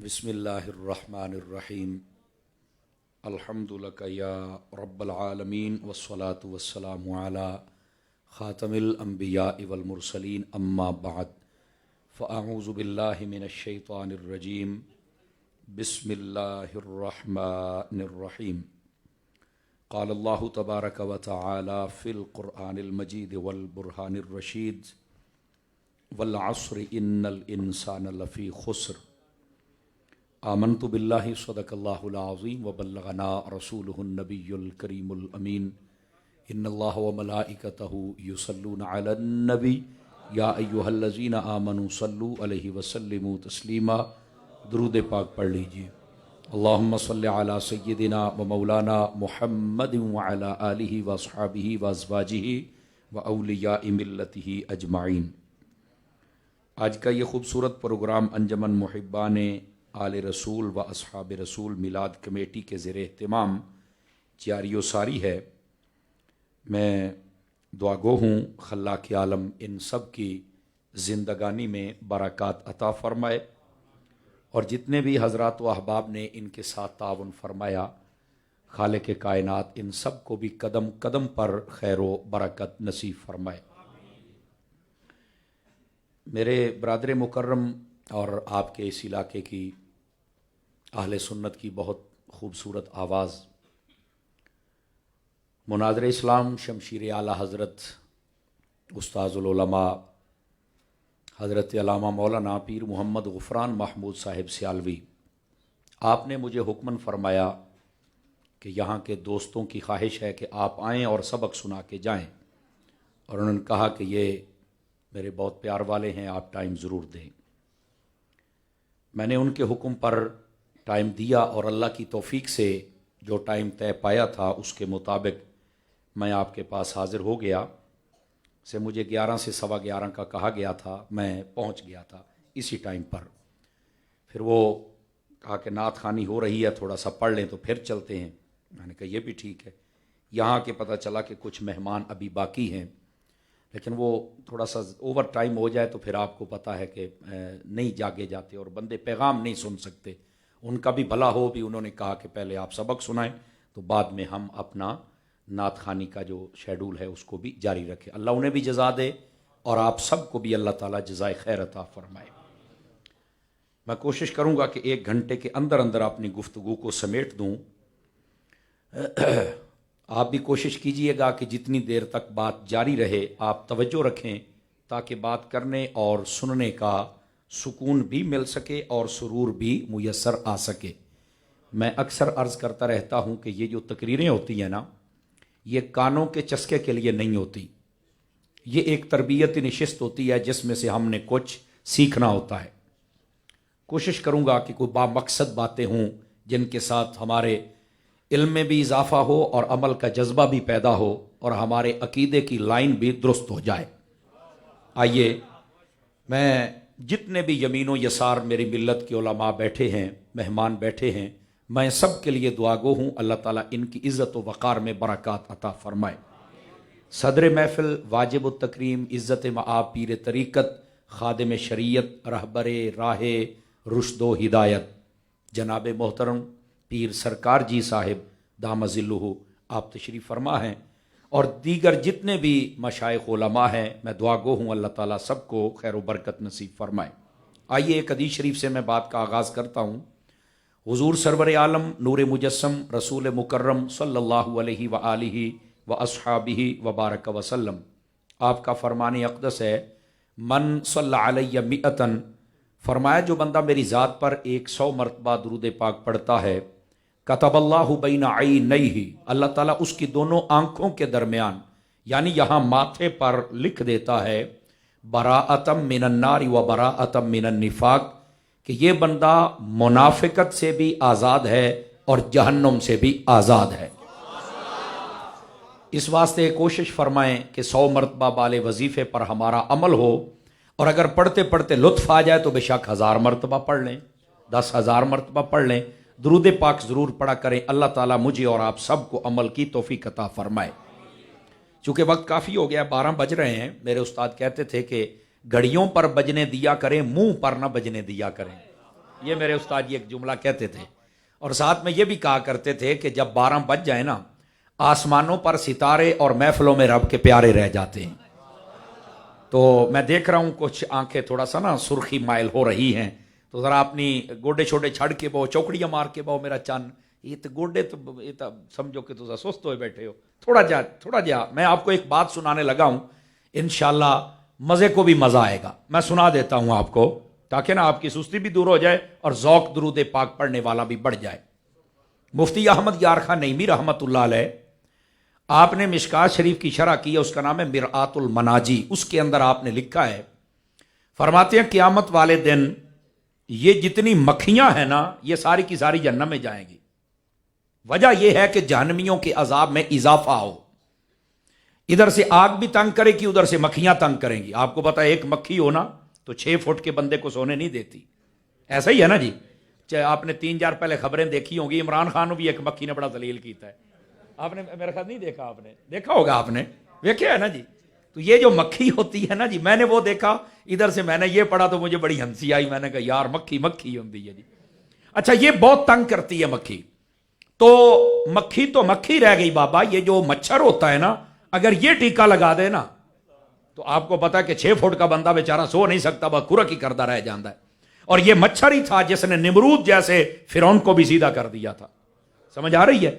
بسم اللہ الرحمن الرحیم الحمد لک یا رب العالمین والصلاة والسلام علی خاتم الانبیاء والمرسلین اما بعد فاعوذ باللہ من الشیطان الرجیم بسم اللہ الرحمن الرحیم قال اللہ تبارک و تعالی فی القرآن المجید والبرہان الرشید والعصر ان الانسان لفی خسر آمنت باللہ صدق اللہ العظیم وبلغنا رسولہ النبی الکریم الامین ان اللہ وملائکتہ یصلون علی النبی یا ایہا الذین آمنوا صلوا علیہ وسلموا تسلیما۔ درود پاک پڑھ لیجئے۔ اللہم صلی علی سیدنا و مولانا محمد وعلی آلہ واصحابہ وازواجہ واولیاء ملتہ اجمعین۔ آج کا یہ خوبصورت پروگرام انجمن محبان آل رسول و اصحاب رسول میلاد کمیٹی کے زیر اہتمام جاری و ساری ہے۔ میں دعا گو ہوں خلاق عالم ان سب کی زندگانی میں برکات عطا فرمائے، اور جتنے بھی حضرات و احباب نے ان کے ساتھ تعاون فرمایا، خالق کائنات ان سب کو بھی قدم قدم پر خیر و برکت نصیب فرمائے۔ میرے برادر مکرم اور آپ کے اس علاقے کی اہل سنت کی بہت خوبصورت آواز، مناظر اسلام شمشیر اعلیٰ حضرت استاذ العلماء حضرت علامہ مولانا پیر محمد غفران محمود صاحب سیالوی، آپ نے مجھے حکمن فرمایا کہ یہاں کے دوستوں کی خواہش ہے کہ آپ آئیں اور سبق سنا کے جائیں، اور انہوں نے کہا کہ یہ میرے بہت پیار والے ہیں، آپ ٹائم ضرور دیں۔ میں نے ان کے حکم پر ٹائم دیا، اور اللہ کی توفیق سے جو ٹائم طے پایا تھا اس کے مطابق میں آپ کے پاس حاضر ہو گیا۔ سے مجھے 11 سے 11:15 کا کہا گیا تھا، میں پہنچ گیا تھا اسی ٹائم پر۔ پھر وہ کہا کہ نعت خوانی ہو رہی ہے، تھوڑا سا پڑھ لیں تو پھر چلتے ہیں۔ میں نے کہا یہ بھی ٹھیک ہے۔ یہاں کے پتہ چلا کہ کچھ مہمان ابھی باقی ہیں، لیکن وہ تھوڑا سا اوور ٹائم ہو جائے تو پھر آپ کو پتہ ہے کہ نہیں جاگے جاتے اور بندے پیغام نہیں سن سکتے۔ ان کا بھی بھلا ہو، بھی انہوں نے کہا کہ پہلے آپ سبق سنائیں تو بعد میں ہم اپنا نعت خوانی کا جو شیڈول ہے اس کو بھی جاری رکھیں۔ اللہ انہیں بھی جزا دے اور آپ سب کو بھی اللہ تعالیٰ جزائے خیر عطا فرمائے۔ میں کوشش کروں گا کہ 1 گھنٹے کے اندر اندر اپنی گفتگو کو سمیٹ دوں۔ آپ بھی کوشش کیجئے گا کہ جتنی دیر تک بات جاری رہے آپ توجہ رکھیں، تاکہ بات کرنے اور سننے کا سکون بھی مل سکے اور سرور بھی میسر آ سکے۔ میں اکثر عرض کرتا رہتا ہوں کہ یہ جو تقریریں ہوتی ہیں نا، یہ کانوں کے چسکے کے لیے نہیں ہوتی، یہ ایک تربیتی نشست ہوتی ہے جس میں سے ہم نے کچھ سیکھنا ہوتا ہے۔ کوشش کروں گا کہ کوئی بامقصد باتیں ہوں جن کے ساتھ ہمارے علم میں بھی اضافہ ہو اور عمل کا جذبہ بھی پیدا ہو اور ہمارے عقیدے کی لائن بھی درست ہو جائے۔ آئیے، میں جتنے بھی یمین و یسار میری ملت کے علماء بیٹھے ہیں، مہمان بیٹھے ہیں، میں سب کے لیے دعا گو ہوں اللہ تعالیٰ ان کی عزت و وقار میں برکات عطا فرمائے۔ صدر محفل واجب التکریم عزت مآب پیر طریقت خادم شریعت رہبر راہ رشد و ہدایت جناب محترم پیر سرکار جی صاحب دامت ظلہ آپ تشریف فرما ہیں، اور دیگر جتنے بھی مشائخ علماء ہیں، میں دعا گو ہوں اللہ تعالیٰ سب کو خیر و برکت نصیب فرمائے۔ آئیے ایک حدیث شریف سے میں بات کا آغاز کرتا ہوں۔ حضور سرور عالم نور مجسم رسول مکرم صلی اللہ علیہ وآلہ واصحابہ وبارک وسلم، آپ کا فرمان اقدس ہے، من صلی علیہ مئتن، فرمایا جو بندہ میری ذات پر 100 مرتبہ درود پاک پڑھتا ہے، کتب اللہ بین عینیہ، اللہ تعالیٰ اس کی دونوں آنکھوں کے درمیان یعنی یہاں ماتھے پر لکھ دیتا ہے براءۃ من النار و براءۃ من النفاق، کہ یہ بندہ منافقت سے بھی آزاد ہے اور جہنم سے بھی آزاد ہے۔ اس واسطے کوشش فرمائیں کہ 100 مرتبہ بالے وظیفے پر ہمارا عمل ہو، اور اگر پڑھتے پڑھتے لطف آ جائے تو بے شک 1000 مرتبہ پڑھ لیں، 10,000 مرتبہ پڑھ لیں، درود پاک ضرور پڑھا کریں۔ اللہ تعالیٰ مجھے اور آپ سب کو عمل کی توفیق عطا فرمائے۔ چونکہ وقت کافی ہو گیا، 12 بج رہے ہیں، میرے استاد کہتے تھے کہ گھڑیوں پر بجنے دیا کریں، منہ پر نہ بجنے دیا کریں۔ یہ میرے استاد یہ ایک جملہ کہتے تھے، اور ساتھ میں یہ بھی کہا کرتے تھے کہ جب 12 بج جائے نا، آسمانوں پر ستارے اور محفلوں میں رب کے پیارے رہ جاتے ہیں۔ تو میں دیکھ رہا ہوں کچھ آنکھیں تھوڑا سا نا سرخی مائل ہو رہی ہیں، تو ذرا اپنی گوڈے چھوٹے چھڑ کے بہو، چوکڑیاں مار کے بہو میرا چند، یہ تو گوڈے تو یہ تو سمجھو کہ تو سست ہوئے بیٹھے ہو، تھوڑا جا میں آپ کو ایک بات سنانے لگا ہوں، انشاءاللہ مزے کو بھی مزہ آئے گا، میں سنا دیتا ہوں آپ کو تاکہ نا آپ کی سستی بھی دور ہو جائے اور ذوق درود پاک پڑھنے والا بھی بڑھ جائے۔ مفتی احمد یار خان نعیمی رحمۃ اللہ علیہ، آپ نے مشکات شریف کی شرح کی ہے، اس کا نام ہے مرآت المناجی، اس کے اندر آپ نے لکھا ہے، فرماتے ہیں قیامت والے دن یہ جتنی مکھیاں ہیں نا یہ ساری کی ساری جہنم میں جائیں گی۔ وجہ یہ ہے کہ جہنمیوں کے عذاب میں اضافہ ہو، ادھر سے آگ بھی تنگ کرے گی، ادھر سے مکھیاں تنگ کریں گی۔ آپ کو پتا ہے ایک مکھی ہونا تو 6 فٹ کے بندے کو سونے نہیں دیتی، ایسا ہی ہے نا جی۔ آپ نے 3 4 پہلے خبریں دیکھی ہوں گی، عمران خان بھی ایک مکھی نے بڑا ذلیل کیتا ہے، آپ نے میرا خیال نہیں دیکھا، آپ نے دیکھا ہوگا، آپ نے دیکھا ہے نا جی۔ تو یہ جو مکھی ہوتی ہے نا جی، میں نے وہ دیکھا، ادھر سے میں نے یہ پڑھا تو مجھے بڑی ہنسی آئی، میں نے کہا یار مکھی ہوتی ہے جی۔ اچھا یہ بہت تنگ کرتی ہے مکھی، تو مکھی رہ گئی بابا، یہ جو مچھر ہوتا ہے نا اگر یہ ٹیکا لگا دے نا تو آپ کو پتا ہے کہ 6 فٹ کا بندہ بیچارہ سو نہیں سکتا، بس کورک ہی کردہ رہ جاندہ ہے، اور یہ مچھر ہی تھا جس نے نمرود جیسے فرعون کو بھی سیدھا کر دیا تھا، سمجھ آ رہی ہے؟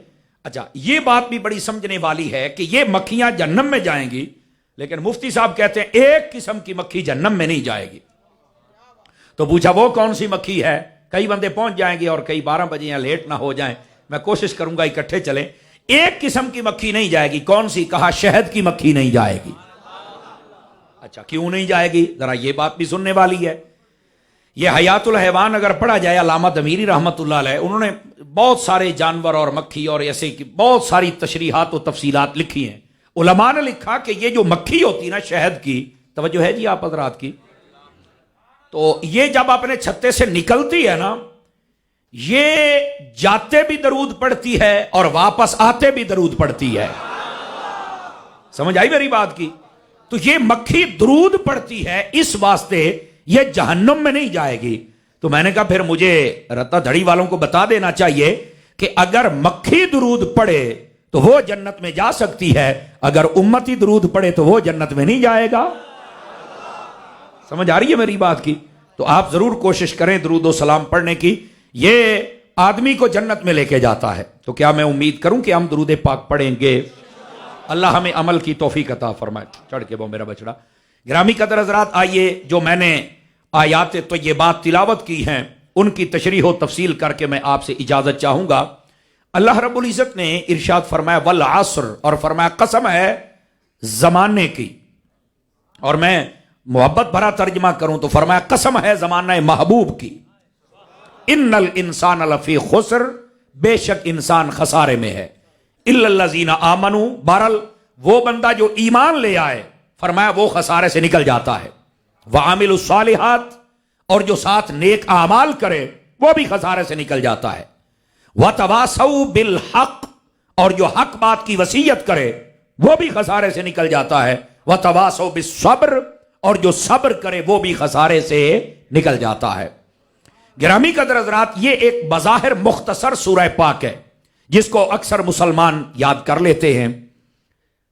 اچھا یہ بات بھی بڑی سمجھنے والی ہے کہ یہ مکھیاں جہنم میں جائیں گی، لیکن مفتی صاحب کہتے ہیں ایک قسم کی مکھی جہنم میں نہیں جائے گی۔ تو پوچھا وہ کون سی مکھی ہے؟ کئی بندے پہنچ جائیں گے اور کئی 12 بجے یا لیٹ نہ ہو جائیں، میں کوشش کروں گا اکٹھے چلیں۔ ایک قسم کی مکھی نہیں جائے گی، کون سی؟ کہا شہد کی مکھی نہیں جائے گی۔ اچھا کیوں نہیں جائے گی؟ ذرا یہ بات بھی سننے والی ہے۔ یہ حیات الحیوان اگر پڑھا جائے، علامہ دمیری رحمت اللہ علیہ، انہوں نے بہت سارے جانور اور مکھی اور ایسے کی بہت ساری تشریحات و تفصیلات لکھی ہیں۔ علماء نے لکھا کہ یہ جو مکھی ہوتی نا شہد کی، توجہ ہے جی آپ حضرات کی، تو یہ جب اپنے چھتے سے نکلتی ہے نا، یہ جاتے بھی درود پڑھتی ہے اور واپس آتے بھی درود پڑھتی ہے۔ سمجھ آئی میری بات کی؟ تو یہ مکھی درود پڑھتی ہے، اس واسطے یہ جہنم میں نہیں جائے گی۔ تو میں نے کہا پھر مجھے رتا دھڑی والوں کو بتا دینا چاہیے کہ اگر مکھی درود پڑھے تو وہ جنت میں جا سکتی ہے، اگر امتی درود پڑھے تو وہ جنت میں نہیں جائے گا۔ سمجھ آ رہی ہے میری بات کی؟ تو آپ ضرور کوشش کریں درود و سلام پڑھنے کی، یہ آدمی کو جنت میں لے کے جاتا ہے۔ تو کیا میں امید کروں کہ ہم درود پاک پڑھیں گے؟ اللہ ہمیں عمل کی توفیق عطا فرمائے۔ چڑھ کے وہ میرا بچڑا۔ گرامی قدر حضرات، آئیے جو میں نے آیات طیبات تلاوت کی ہیں ان کی تشریح و تفصیل کر کے میں آپ سے اجازت چاہوں گا۔ اللہ رب العزت نے ارشاد فرمایا والعصر، اور فرمایا قسم ہے زمانے کی، اور میں محبت بھرا ترجمہ کروں تو فرمایا قسم ہے زمانہ محبوب کی، ان الانسان لفی خسر، بے شک انسان خسارے میں ہے، الا الذین آمنوا، بہرحال وہ بندہ جو ایمان لے آئے، فرمایا وہ خسارے سے نکل جاتا ہے، وعاملوا الصالحات، اور جو ساتھ نیک اعمال کرے وہ بھی خسارے سے نکل جاتا ہے، وتواصوا بالحق، اور جو حق بات کی وصیت کرے وہ بھی خسارے سے نکل جاتا ہے، وتواصوا بالصبر، اور جو صبر کرے وہ بھی خسارے سے نکل جاتا ہے۔ گرامی قدر حضرات، یہ ایک بظاہر مختصر سورہ پاک ہے جس کو اکثر مسلمان یاد کر لیتے ہیں۔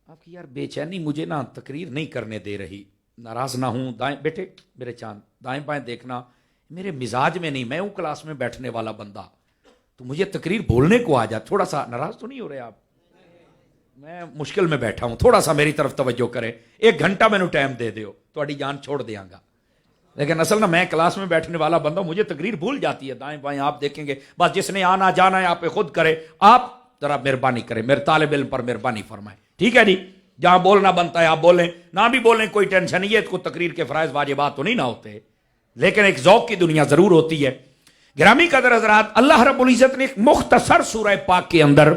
آپ کی یار بے چینی مجھے نا تقریر نہیں کرنے دے رہی، ناراض نہ ہوں، دائیں بیٹے میرے چاند دائیں بائیں دیکھنا، میرے مزاج میں نہیں، میں ہوں کلاس میں بیٹھنے والا بندہ، تو مجھے تقریر بولنے کو آ جا، تھوڑا سا ناراض تو نہیں ہو رہے آپ؟ میں مشکل میں بیٹھا ہوں، تھوڑا سا میری طرف توجہ کریں، 1 گھنٹہ میں ٹائم دے دیو تھوڑی جان چھوڑ دیاں گا، لیکن اصل نا میں کلاس میں بیٹھنے والا بندہ، مجھے تقریر بھول جاتی ہے، دائیں بائیں آپ دیکھیں گے، بس جس نے آنا جانا ہے آپ پہ خود کرے، آپ ذرا مہربانی کریں، میرے طالب علم پر مہربانی فرمائیں، ٹھیک ہے جی؟ جہاں بولنا بنتا ہے آپ بولیں، نہ بھی بولیں کوئی ٹینشن نہیں ہے، کو تقریر کے فرائض واجبات تو نہیں نہ ہوتے، لیکن ایک ذوق کی دنیا ضرور ہوتی ہے۔ گرامی قدر حضرات، اللہ رب العزت نے ایک مختصر سورہ پاک کے اندر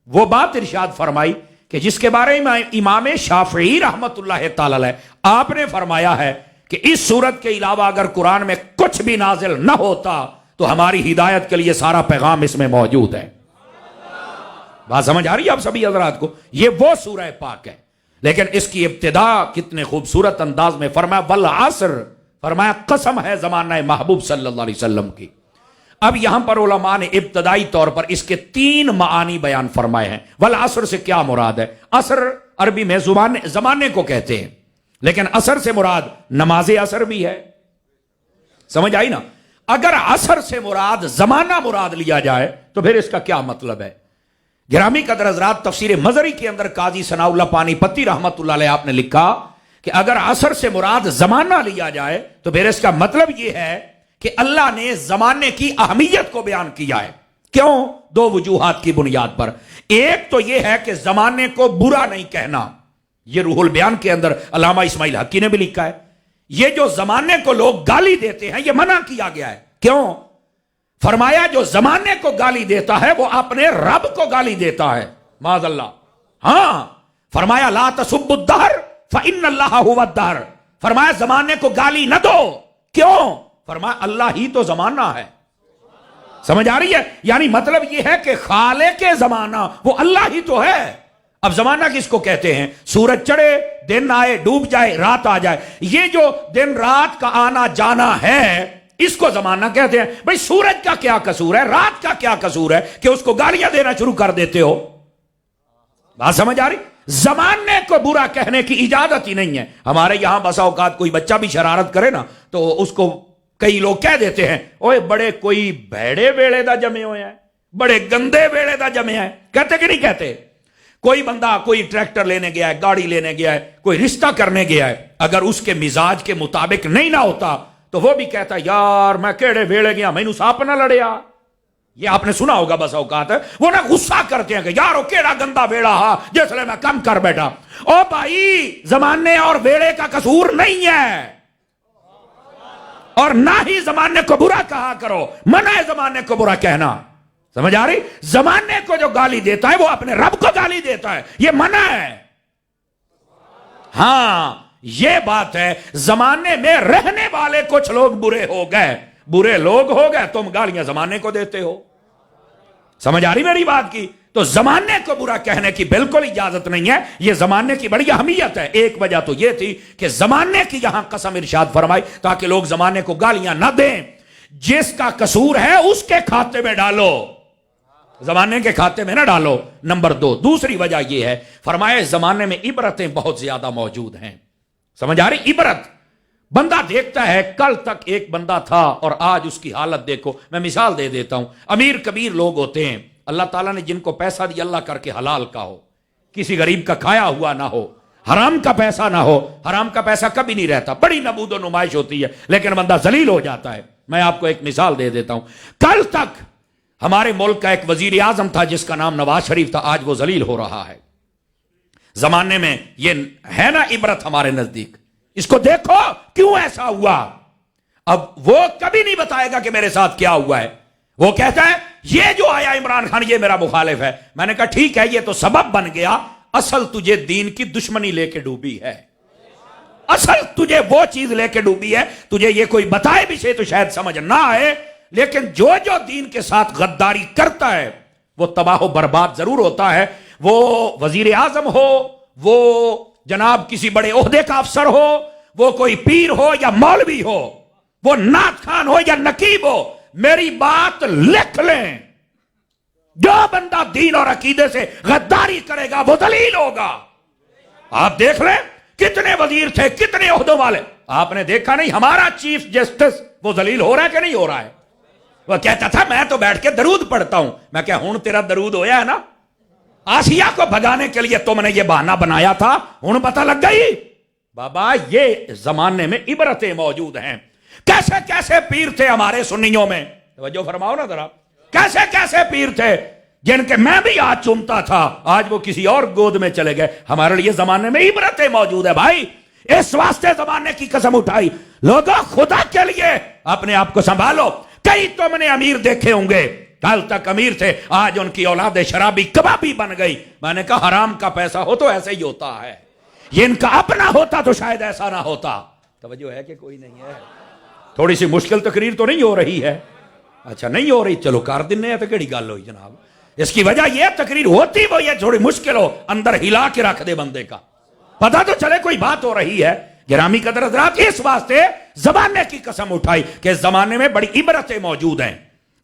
وہ بات ارشاد فرمائی کہ جس کے بارے میں امام شافعی رحمت اللہ تعالی علیہ آپ نے فرمایا ہے کہ اس صورت کے علاوہ اگر قرآن میں کچھ بھی نازل نہ ہوتا تو ہماری ہدایت کے لیے سارا پیغام اس میں موجود ہے۔ بات سمجھ آ رہی ہے آپ سبھی حضرات کو؟ یہ وہ سورہ پاک ہے، لیکن اس کی ابتدا کتنے خوبصورت انداز میں فرمایا والعصر، فرمایا قسم ہے زمانہ محبوب صلی اللہ علیہ وسلم کی، اب یہاں پر علماء نے ابتدائی طور پر اس کے 3 معانی بیان فرمائے ہیں. والعصر سے کیا مراد ہے؟ عصر عربی میں زمانے کو کہتے ہیں، لیکن عصر سے مراد نماز عصر بھی ہے. سمجھ آئی نا؟ اگر عصر سے مراد زمانہ مراد لیا جائے تو پھر اس کا کیا مطلب ہے؟ گرامی قدر حضرات، تفسیر مظہری کے اندر قاضی ثناء اللہ پانی پتی رحمت اللہ علیہ آپ نے لکھا کہ اگر عصر سے مراد زمانہ لیا جائے تو پھر اس کا مطلب یہ ہے کہ اللہ نے زمانے کی اہمیت کو بیان کیا ہے. کیوں؟ 2 وجوہات کی بنیاد پر. ایک تو یہ ہے کہ زمانے کو برا نہیں کہنا، یہ روح البیان کے اندر علامہ اسماعیل حقی نے بھی لکھا ہے. یہ جو زمانے کو لوگ گالی دیتے ہیں یہ منع کیا گیا ہے. کیوں؟ فرمایا جو زمانے کو گالی دیتا ہے وہ اپنے رب کو گالی دیتا ہے، معاذ اللہ. ہاں، فرمایا لا تسبوا الدہر فإن اللہ هو الدہر. فرمایا زمانے کو گالی نہ دو. کیوں؟ فرمایا اللہ ہی تو زمانہ ہے. سمجھ آ رہی ہے؟ یعنی مطلب یہ ہے کہ خالق زمانہ وہ اللہ ہی تو ہے. اب زمانہ کس کو کہتے ہیں؟ سورج چڑھے، دن آئے، ڈوب جائے، رات آ جائے، یہ جو دن رات کا آنا جانا ہے اس کو زمانہ کہتے ہیں. بھئی سورج کا کیا قصور ہے، رات کا کیا قصور ہے کہ اس کو گالیاں دینا شروع کر دیتے ہو؟ بات سمجھ آ رہی؟ زمانے کو برا کہنے کی اجازت ہی نہیں ہے. ہمارے یہاں بسا اوقات کوئی بچہ بھی شرارت کرے نا تو اس کو کئی لوگ کہہ دیتے ہیں اوے بڑے کوئی بھیڑے ویڑے دا جمے ہوئے ہیں، بڑے گندے ویڑے دا جمے ہیں. کہتے کہ نہیں کہتے؟ کوئی بندہ کوئی ٹریکٹر لینے گیا ہے، گاڑی لینے گیا ہے، کوئی رشتہ کرنے گیا ہے، اگر اس کے مزاج کے مطابق نہیں نہ ہوتا تو وہ بھی کہتا یار میں کیڑے ویڑے گیا، میں ساپ نہ لڑیا. یہ آپ نے سنا ہوگا بس اوقات ہے. وہ نہ غصہ کرتے ہیں کہ یار وہ کیڑا گندا ویڑا ہا جس لئے میں کم کر بیٹھا. او بھائی زمانے اور ویڑے کا قصور نہیں ہے، اور نہ ہی زمانے کو برا کہا کرو. منع ہے زمانے کو برا کہنا. سمجھ آ رہی؟ زمانے کو جو گالی دیتا ہے وہ اپنے رب کو گالی دیتا ہے، یہ منع ہے. ہاں یہ بات ہے. زمانے میں رہنے والے کچھ لوگ برے ہو گئے، برے لوگ ہو گئے، تم گالیاں زمانے کو دیتے ہو. سمجھ آ رہی میری بات کی؟ تو زمانے کو برا کہنے کی بالکل اجازت نہیں ہے. یہ زمانے کی بڑی اہمیت ہے. ایک وجہ تو یہ تھی کہ زمانے کی یہاں قسم ارشاد فرمائی تاکہ لوگ زمانے کو گالیاں نہ دیں. جس کا قصور ہے اس کے کھاتے میں ڈالو، زمانے کے کھاتے میں نہ ڈالو. نمبر 2 دوسری وجہ یہ ہے، فرمایا زمانے میں عبرتیں بہت زیادہ موجود ہیں. سمجھ آ رہی؟ عبرت بندہ دیکھتا ہے. کل تک ایک بندہ تھا اور آج اس کی حالت دیکھو. میں مثال دے دیتا ہوں. امیر کبیر لوگ ہوتے ہیں، اللہ تعالیٰ نے جن کو پیسہ دیا اللہ کر کے حلال کا ہو، کسی غریب کا کھایا ہوا نہ ہو، حرام کا پیسہ نہ ہو. حرام کا پیسہ کبھی نہیں رہتا، بڑی نبود و نمائش ہوتی ہے لیکن بندہ ذلیل ہو جاتا ہے. میں آپ کو ایک مثال دے دیتا ہوں. کل تک ہمارے ملک کا ایک وزیر اعظم تھا جس کا نام نواز شریف تھا، آج وہ ذلیل ہو رہا ہے. زمانے میں یہ ہے نا عبرت ہمارے نزدیک. اس کو دیکھو کیوں ایسا ہوا. اب وہ کبھی نہیں بتائے گا کہ میرے ساتھ کیا ہوا ہے. وہ کہتا ہے یہ جو آیا عمران خان یہ میرا مخالف ہے. میں نے کہا ٹھیک ہے یہ تو سبب بن گیا، اصل تجھے دین کی دشمنی لے کے ڈوبی ہے. اصل تجھے وہ چیز لے کے ڈوبی ہے. تجھے یہ کوئی بتائے بھی سے تو شاید سمجھ نہ آئے، لیکن جو دین کے ساتھ غداری کرتا ہے وہ تباہ و برباد ضرور ہوتا ہے. وہ وزیر اعظم ہو، وہ جناب کسی بڑے عہدے کا افسر ہو، وہ کوئی پیر ہو یا مولوی ہو، وہ نعت خان ہو یا نقیب ہو. میری بات لکھ لیں، جو بندہ دین اور عقیدے سے غداری کرے گا وہ ذلیل ہوگا. آپ دیکھ لیں کتنے وزیر تھے، کتنے عہدوں والے. آپ نے دیکھا نہیں ہمارا چیف جسٹس وہ ذلیل ہو رہا ہے کہ نہیں ہو رہا ہے؟ وہ کہتا تھا میں تو بیٹھ کے درود پڑھتا ہوں. میں کہا ہوں تیرا درود ہویا ہے نا. آسیہ کو بھگانے کے لیے تم نے یہ بہانہ بنایا تھا، ہوں پتہ لگ گئی. بابا یہ زمانے میں عبرتیں موجود ہیں. کیسے کیسے پیر تھے ہمارے سنیوں میں، توجہ فرماؤ نا ذرا. کیسے کیسے پیر تھے جن کے میں بھی آج چومتا تھا، آج وہ کسی اور گود میں چلے گئے. ہمارے لیے زمانے میں عبرتیں موجود ہے بھائی. اس واسطے زمانے کی قسم اٹھائی. لوگوں خدا کے لیے اپنے آپ کو سنبھالو. کئی تم نے امیر دیکھے ہوں گے، کل تک امیر تھے، آج ان کی اولاد شرابی کبابی بن گئی. میں نے کہا حرام کا پیسہ ہو تو ایسے ہی ہوتا ہے، یہ ان کا اپنا ہوتا تو شاید ایسا نہ ہوتا. توجہ ہے کہ کوئی نہیں ہے؟ تھوڑی سی مشکل تقریر تو نہیں ہو رہی ہے؟ اچھا نہیں ہو رہی، چلو کر دنے تو کیڑی گل ہوئی جناب. اس کی وجہ یہ تقریر ہوتی وہ یہ تھوڑی مشکل ہو، اندر ہلا کے رکھ دے بندے کا، پتہ تو چلے کوئی بات ہو رہی ہے. گرامی قدر حضرات اس واسطے زمانے کی قسم اٹھائی کہ اس زمانے میں بڑی عبرتیں موجود ہیں.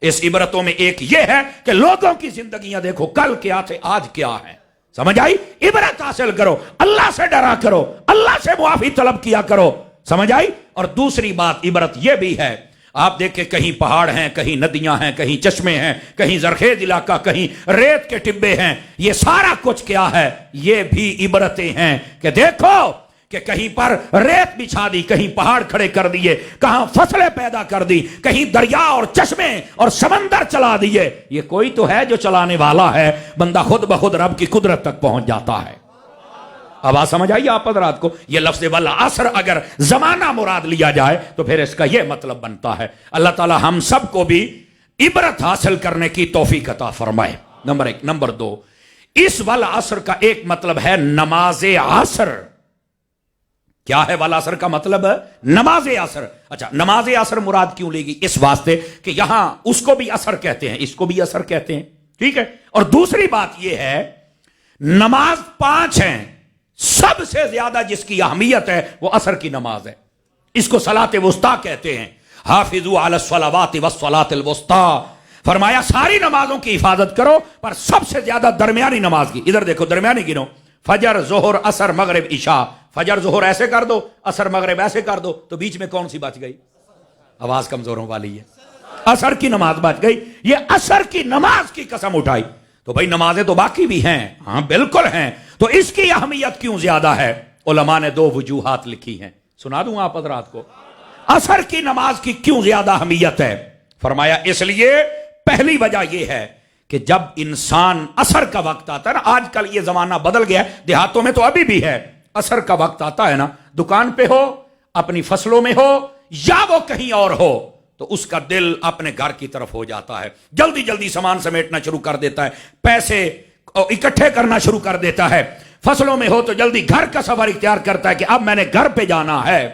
اس عبرتوں میں ایک یہ ہے کہ لوگوں کی زندگیاں دیکھو، کل کیا تھے آج کیا ہے، سمجھ آئی؟ عبرت حاصل کرو، اللہ سے ڈرا کرو، اللہ سے معافی طلب کیا کرو، سمجھ آئی؟ اور دوسری بات عبرت یہ بھی ہے، آپ دیکھیں کہیں پہاڑ ہیں، کہیں ندیاں ہیں، کہیں چشمے ہیں، کہیں زرخیز علاقہ، کہیں ریت کے ٹبے ہیں، یہ سارا کچھ کیا ہے؟ یہ بھی عبرتیں ہیں کہ دیکھو کہ کہیں پر ریت بچھا دی، کہیں پہاڑ کھڑے کر دیے، کہاں فصلیں پیدا کر دی، کہیں دریا اور چشمے اور سمندر چلا دیے، یہ کوئی تو ہے جو چلانے والا ہے، بندہ خود بخود رب کی قدرت تک پہنچ جاتا ہے۔ اب آج سمجھ آئیے آپ حضرات کو، یہ لفظ والعصر اگر زمانہ مراد لیا جائے تو پھر اس کا یہ مطلب بنتا ہے۔ اللہ تعالی ہم سب کو بھی عبرت حاصل کرنے کی توفیق عطا فرمائے، نمبر ایک۔ نمبر دو، اس والعصر کا ایک مطلب ہے نماز عصر۔ کیا ہے والعصر کا مطلب؟ نماز عصر۔ اچھا، نماز عصر مراد کیوں لے گی؟ اس واسطے کہ یہاں اس کو بھی عصر کہتے ہیں، اس کو بھی عصر کہتے ہیں، ٹھیک ہے؟ اور دوسری بات یہ ہے، نماز 5 ہیں، سب سے زیادہ جس کی اہمیت ہے وہ عصر کی نماز ہے، اس کو صلاۃ وسطیٰ کہتے ہیں۔ حافظوا علی الصلاوات والصلاۃ الوسطیٰ، فرمایا ساری نمازوں کی حفاظت کرو پر سب سے زیادہ درمیانی نماز کی۔ ادھر دیکھو، درمیانی گنو، فجر، ظہر، عصر، مغرب، عشاء۔ فجر ظہر ایسے کر دو، عصر مغرب ایسے کر دو، تو بیچ میں کون سی بچ گئی؟ آواز کمزوروں والی ہے، عصر کی نماز بچ گئی۔ یہ عصر کی نماز کی قسم اٹھائی، تو بھائی نمازیں تو باقی بھی ہیں، ہاں بالکل ہیں، تو اس کی اہمیت کیوں زیادہ ہے؟ علماء نے 2 وجوہات لکھی ہیں، سنا دوں آپ حضرات کو، عصر کی نماز کی کیوں زیادہ اہمیت ہے۔ فرمایا اس لیے پہلی وجہ یہ ہے کہ جب انسان عصر کا وقت آتا ہے نا، آج کل یہ زمانہ بدل گیا ہے، دیہاتوں میں تو ابھی بھی ہے، عصر کا وقت آتا ہے نا، دکان پہ ہو، اپنی فصلوں میں ہو، یا وہ کہیں اور ہو، تو اس کا دل اپنے گھر کی طرف ہو جاتا ہے، جلدی جلدی سامان سمیٹنا شروع کر دیتا ہے، پیسے اکٹھے کرنا شروع کر دیتا ہے، فصلوں میں ہو تو جلدی گھر کا سفر اختیار کرتا ہے کہ اب میں نے گھر پہ جانا ہے۔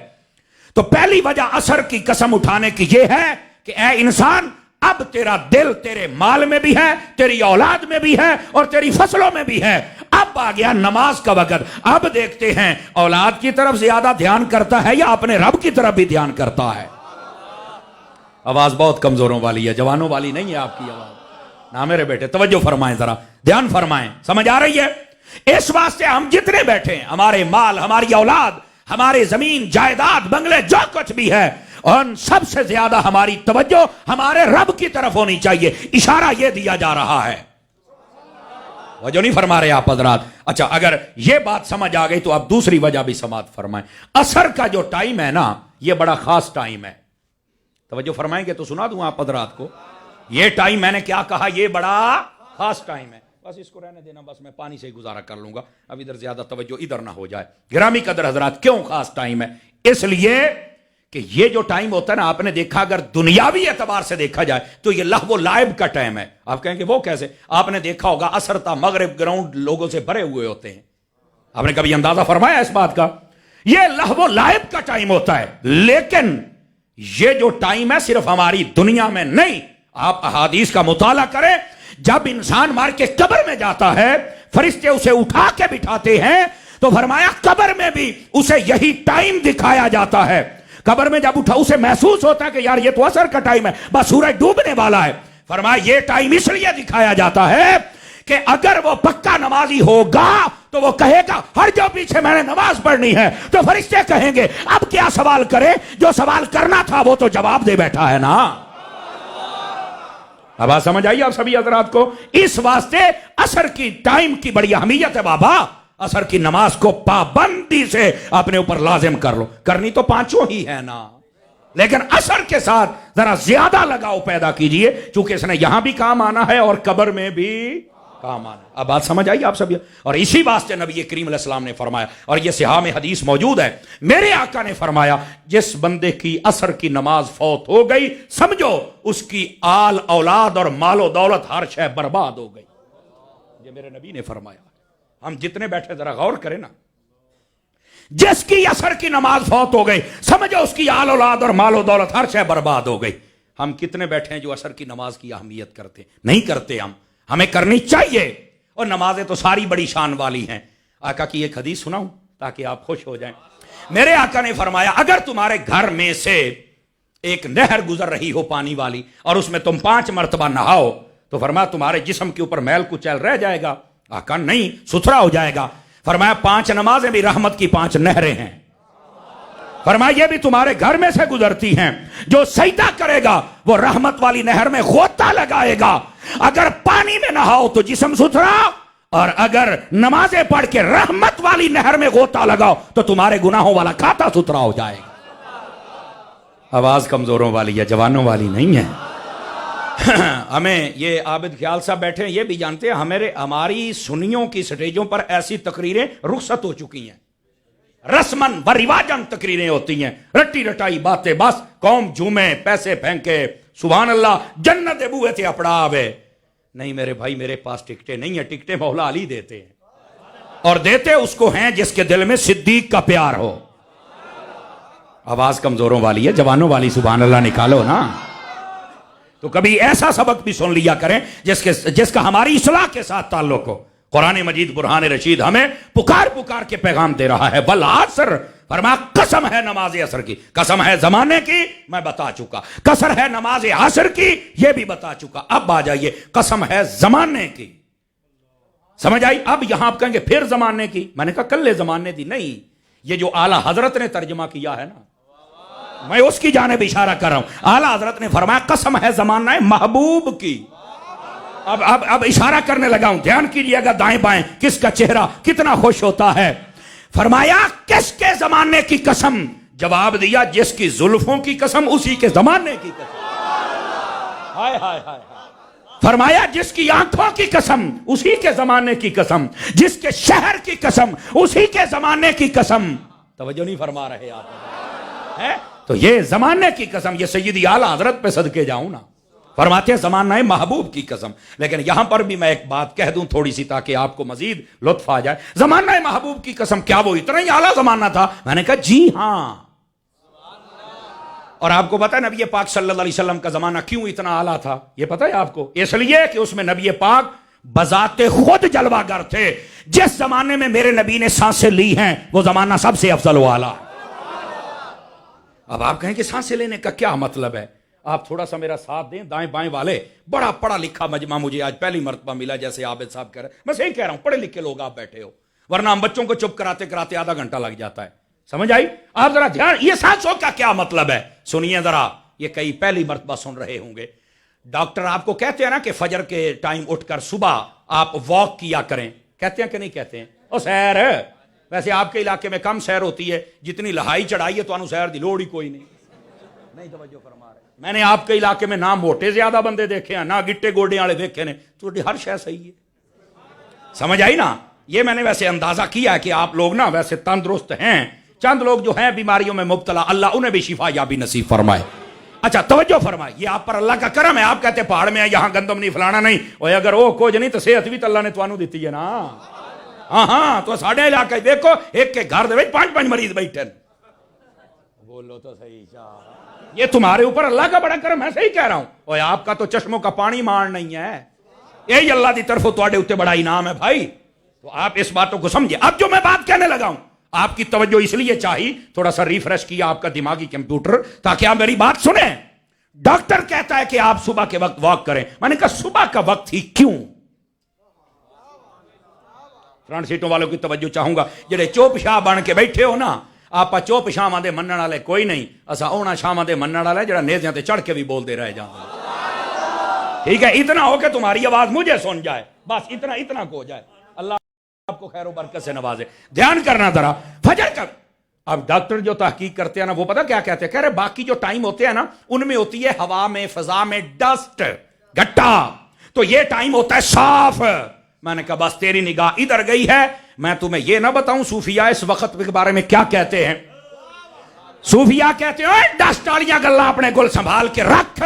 تو پہلی وجہ عصر کی قسم اٹھانے کی یہ ہے کہ اے انسان، اب تیرا دل تیرے مال میں بھی ہے، تیری اولاد میں بھی ہے، اور تیری فصلوں میں بھی ہے، اب آ گیا نماز کا وقت۔ اب دیکھتے ہیں اولاد کی طرف زیادہ دھیان کرتا ہے یا اپنے رب کی طرف بھی دھیان کرتا ہے؟ آواز بہت کمزوروں والی ہے، جوانوں والی نہیں ہے آپ کی آواز۔ نہ میرے بیٹے توجہ فرمائیں، ذرا دھیان فرمائیں، سمجھ آ رہی ہے؟ اس واسطے ہم جتنے بیٹھے ہیں، ہمارے مال، ہماری اولاد، ہمارے زمین جائیداد، بنگلے، جو کچھ بھی ہے، ان سب سے زیادہ ہماری توجہ ہمارے رب کی طرف ہونی چاہیے۔ اشارہ یہ دیا جا رہا ہے، وجہ نہیں فرما رہے آپ حضرات؟ اچھا، اگر یہ بات سمجھ آ گئی تو آپ دوسری وجہ بھی سماعت فرمائیں۔ عصر کا جو ٹائم ہے نا، یہ بڑا خاص ٹائم ہے، توجہ فرمائیں گے تو سنا دوں آپ حضرات کو۔ یہ ٹائم میں نے کیا کہا؟ یہ بڑا خاص ٹائم ہے، بس اس کو رہنے دینا، بس میں پانی سے گزارا کر لوں گا، اب ادھر زیادہ توجہ ادھر نہ ہو جائے۔ گرامی قدر حضرات، کیوں خاص ٹائم ہے؟ اس لیے کہ یہ جو ٹائم ہوتا ہے نا، آپ نے دیکھا اگر دنیاوی اعتبار سے دیکھا جائے تو یہ لہو و لعب کا ٹائم ہے۔ آپ کہیں گے وہ کیسے؟ آپ نے دیکھا ہوگا عصر تا مغرب گراؤنڈ لوگوں سے بھرے ہوئے ہوتے ہیں، آپ نے کبھی اندازہ فرمایا اس بات کا؟ یہ لہو و لعب کا ٹائم ہوتا ہے، لیکن یہ جو ٹائم ہے صرف ہماری دنیا میں نہیں، آپ احادیث کا مطالعہ کریں، جب انسان مار کے قبر میں جاتا ہے، فرشتے اسے اٹھا کے بٹھاتے ہیں، تو فرمایا قبر میں بھی اسے یہی ٹائم دکھایا جاتا ہے۔ قبر میں جب اٹھا اسے محسوس ہوتا ہے کہ یار یہ تو عصر کا ٹائم ہے، بس سورج ڈوبنے والا ہے۔ فرمایا یہ ٹائم اس لیے دکھایا جاتا ہے کہ اگر وہ پکا نمازی ہوگا تو وہ کہے گا ہر جو پیچھے میں نے نماز پڑھنی ہے، تو فرشتے کہیں گے اب کیا سوال کرے، جو سوال کرنا تھا وہ تو جواب دے بیٹھا ہے نا۔ اب بات سمجھ آئی آپ سبھی حضرات کو؟ اس واسطے عصر کی ٹائم کی بڑی اہمیت ہے بابا۔ عصر کی نماز کو پابندی سے اپنے اوپر لازم کر لو، کرنی تو 5 ہی ہے نا، لیکن عصر کے ساتھ ذرا زیادہ لگاؤ پیدا کیجئے، چونکہ اس نے یہاں بھی کام آنا ہے اور قبر میں بھی کام آنا ہے۔ اب بات سمجھ آئی آپ سب؟ اور اسی واسطے نبی کریم علیہ السلام نے فرمایا، اور یہ صحاح میں حدیث موجود ہے، میرے آقا نے فرمایا جس بندے کی عصر کی نماز فوت ہو گئی، سمجھو اس کی آل اولاد اور مال و دولت ہر شے برباد ہو گئی۔ یہ میرے نبی نے فرمایا۔ ہم جتنے بیٹھے ذرا غور کریں نا، جس کی عصر کی نماز فوت ہو گئی، سمجھو اس کی آل اولاد اور مال و دولت ہر شے برباد ہو گئی۔ ہم کتنے بیٹھے ہیں جو عصر کی نماز کی اہمیت کرتے؟ نہیں کرتے۔ ہمیں کرنی چاہیے، اور نمازیں تو ساری بڑی شان والی ہیں۔ آقا کی ایک حدیث سناؤں تاکہ آپ خوش ہو جائیں۔ میرے آقا نے فرمایا اگر تمہارے گھر میں سے ایک نہر گزر رہی ہو پانی والی اور اس میں تم 5 مرتبہ نہاؤ تو فرمایا تمہارے جسم کے اوپر میل کچیل رہ جائے گا؟ آقا نہیں، ستھرا ہو جائے گا۔ فرمایا 5 نمازیں بھی رحمت کی 5 نہریں ہیں۔ فرمایا یہ بھی تمہارے گھر میں سے گزرتی ہیں، جو سجدہ کرے گا وہ رحمت والی نہر میں غوطہ لگائے گا۔ اگر پانی میں نہاؤ تو جسم ستھرا، اور اگر نمازیں پڑھ کے رحمت والی نہر میں غوطہ لگاؤ تو تمہارے گناہوں والا کھاتا ستھرا ہو جائے گا۔ آواز کمزوروں والی یا جوانوں والی نہیں ہے۔ ہمیں یہ عابد خیال صاحب بیٹھے ہیں، یہ بھی جانتے ہیں ہماری سنیوں کی سٹیجوں پر ایسی تقریریں رخصت ہو چکی ہیں، رسمن و رواجن تقریریں ہوتی ہیں، رٹی رٹائی باتیں، بس قوم جھومے، پیسے پھینکے، سبحان اللہ جنت بوئے تھے اپڑا آوے۔ نہیں میرے بھائی، میرے پاس ٹکٹیں نہیں ہیں، ٹکٹیں مولا علی دیتے ہیں، اور دیتے اس کو ہیں جس کے دل میں صدیق کا پیار ہو۔ آواز کمزوروں والی ہے، جوانوں والی سبحان اللہ نکالو نا۔ تو کبھی ایسا سبق بھی سن لیا کریں جس کا ہماری اصلاح کے ساتھ تعلق ہو۔ قرآن مجید برہان رشید ہمیں پکار کے پیغام دے رہا ہے، والعصر، فرمایا قسم ہے نماز عصر کی، قسم ہے زمانے کی، میں بتا چکا، قسم ہے نماز عصر کی، یہ بھی بتا چکا۔ اب آ جائیے قسم ہے زمانے کی، سمجھ آئی؟ اب یہاں آپ کہیں گے پھر زمانے کی، میں نے کہا کل زمانے دی نہیں، یہ جو اعلیٰ حضرت نے ترجمہ کیا ہے نا، میں اس کی جانب اشارہ کر رہا ہوں۔ اعلیٰ حضرت نے فرمایا قسم ہے زمانہ محبوب کی۔ اب اشارہ کرنے لگا ہوں، دھیان کیجئے گا دائیں بائیں، کس کا چہرہ کتنا خوش ہوتا ہے۔ فرمایا کس کے زمانے کی قسم؟ جواب دیا جس کی زلفوں کی قسم، اسی کے زمانے کی قسم۔ ہائے ہائے ہائے۔ فرمایا جس کی آنکھوں کی قسم، اسی کے زمانے کی قسم، جس کے شہر کی قسم، اسی کے زمانے کی قسم۔ توجہ نہیں فرما رہے آپ ہیں؟ تو یہ زمانے کی قسم، یہ سیدی اعلیٰ حضرت پہ صدقے جاؤں نا، فرماتے ہیں زمانہ محبوب کی قسم۔ لیکن یہاں پر بھی میں ایک بات کہہ دوں تھوڑی سی تاکہ آپ کو مزید لطف آ جائے۔ زمانہ محبوب کی قسم، کیا وہ اتنا ہی اعلیٰ زمانہ تھا؟ میں نے کہا جی ہاں۔ اور آپ کو پتا ہے نبی پاک صلی اللہ علیہ وسلم کا زمانہ کیوں اتنا اعلیٰ تھا؟ یہ پتا ہے آپ کو؟ اس لیے کہ اس میں نبی پاک بذات خود جلوہ گر تھے۔ جس زمانے میں میرے نبی نے سانسیں لی ہیں وہ زمانہ سب سے افضل و اعلیٰ۔ اب آپ کہیں کہ سانسیں لینے کا کیا مطلب ہے؟ آپ تھوڑا سا میرا ساتھ دیں، دائیں بائیں والے، بڑا پڑھا لکھا مجمع مجھے آج پہلی مرتبہ ملا، جیسے عابد صاحب کہہ رہے ہیں، میں صحیح کہہ رہا ہوں، پڑھے لکھے لوگ آپ بیٹھے ہو، ورنہ ہم بچوں کو چپ کراتے کراتے آدھا گھنٹہ لگ جاتا ہے۔ سمجھ آئی؟ آپ ذرا دھیان، یہ سانسوں کا کیا مطلب ہے سنیے ذرا، یہ کئی پہلی مرتبہ سن رہے ہوں گے۔ ڈاکٹر آپ کو کہتے ہیں نا کہ فجر کے ٹائم اٹھ کر صبح آپ واک کیا کریں، کہتے ہیں کہ نہیں کہتے ہیں؟ او سیر ہے، ویسے آپ کے علاقے میں کم سیر ہوتی ہے، جتنی لہائی چڑھائی ہے تو انو سیر دی لوڑ ہی کوئی نہیں توجہ فرما رہے۔ میں نے آپ کے علاقے میں نہ موٹے زیادہ بندے دیکھے ہیں، نہ گٹے گوڈے والے دیکھے ہیں، تو ہر شے صحیح ہے۔ سمجھ آئی نا؟ یہ میں نے ویسے اندازہ کیا ہے کہ آپ لوگ نا ویسے تندرست ہیں، چند لوگ جو ہیں بیماریوں میں مبتلا، اللہ انہیں بھی شفا یابی نصیب فرمائے۔ اچھا توجہ فرمائے، یہ آپ پر اللہ کا کرم ہے۔ آپ کہتے ہیں پہاڑ میں ہے، یہاں گندم نہیں، فلانا نہیں، اور اگر وہ کچھ نہیں تو صحت بھی تو اللہ نے توانو دیتی ہے نا۔ ہاں تو ساڑھے علاقے دیکھو، ایک کے گھر دے 5 مریض بیٹھے، بولو تو صحیح چاہ، یہ تمہارے اوپر اللہ کا بڑا کرم ہے، صحیح کہہ رہا ہوں۔ اور آپ کا تو چشموں کا پانی مار نہیں ہے، یہی اللہ دی طرف تواڈے اوتے بڑا انعام ہے بھائی۔ تو آپ اس باتوں کو سمجھے۔ اب جو میں بات کہنے لگا ہوں، آپ کی توجہ اس لیے چاہیے، تھوڑا سا ریفریش کیا آپ کا دماغی کمپیوٹر تاکہ آپ میری بات سنیں۔ ڈاکٹر کہتا ہے کہ آپ صبح کے وقت واک کریں، میں نے کہا صبح کا وقت ہی کیوں؟ فرنٹ سیٹوں والوں کی توجہ چاہوں گا، جڑے چوپ شاہ بن کے بیٹھے ہو نا، آپ چوپ شاواں دے منن والے کوئی نہیں، اسا اونا شاواں دے منن والا جڑا نیزیاں تے چڑھ کے بھی بولتے رہ جاندے۔ ٹھیک ہے، اتنا ہو کہ تمہاری آواز مجھے سن جائے، بس اتنا کو جائے۔ اللہ آپ کو خیر و برکت سے نوازے۔ دھیان کرنا ذرا، فجر کا اب ڈاکٹر جو تحقیق کرتے ہیں نا، وہ پتہ کیا کہتے ہیں؟ کہہ رہے باقی جو ٹائم ہوتے ہیں نا، ان میں ہوتی ہے ہوا میں، فضا میں ڈسٹ، گٹا، تو یہ ٹائم ہوتا ہے صاف۔ میں نے کہا بس تیری نگاہ ادھر گئی ہے، میں تمہیں یہ نہ بتاؤں صوفیاء اس وقت کے بارے میں کیا کہتے ہیں۔ صوفیاء کہتے ہیں ڈسٹ والیاں گلاں اپنے گل سنبھال کے رکھ،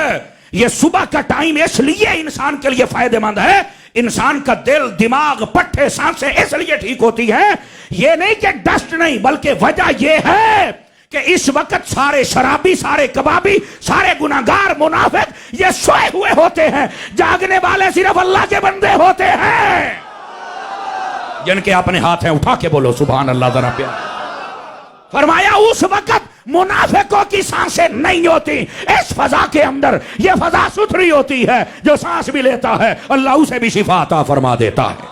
یہ صبح کا ٹائم اس لیے انسان کے لیے فائدہ مند ہے، انسان کا دل، دماغ، پٹھے، سانسیں اس لیے ٹھیک ہوتی ہیں۔ یہ نہیں کہ ڈسٹ نہیں، بلکہ وجہ یہ ہے کہ اس وقت سارے شرابی، سارے کبابی، سارے گناہگار، منافق یہ سوئے ہوئے ہوتے ہیں، جاگنے والے صرف اللہ کے بندے ہوتے ہیں، جن کے اپنے ہاتھ ہیں، اٹھا کے بولو سبحان اللہ ذرا پیار۔ فرمایا اس وقت منافقوں کی سانسیں نہیں ہوتی. اس فضا کے اندر یہ فضا ستھری ہوتی ہے, جو سانس بھی لیتا ہے اللہ اسے بھی شفا عطا فرما دیتا ہے.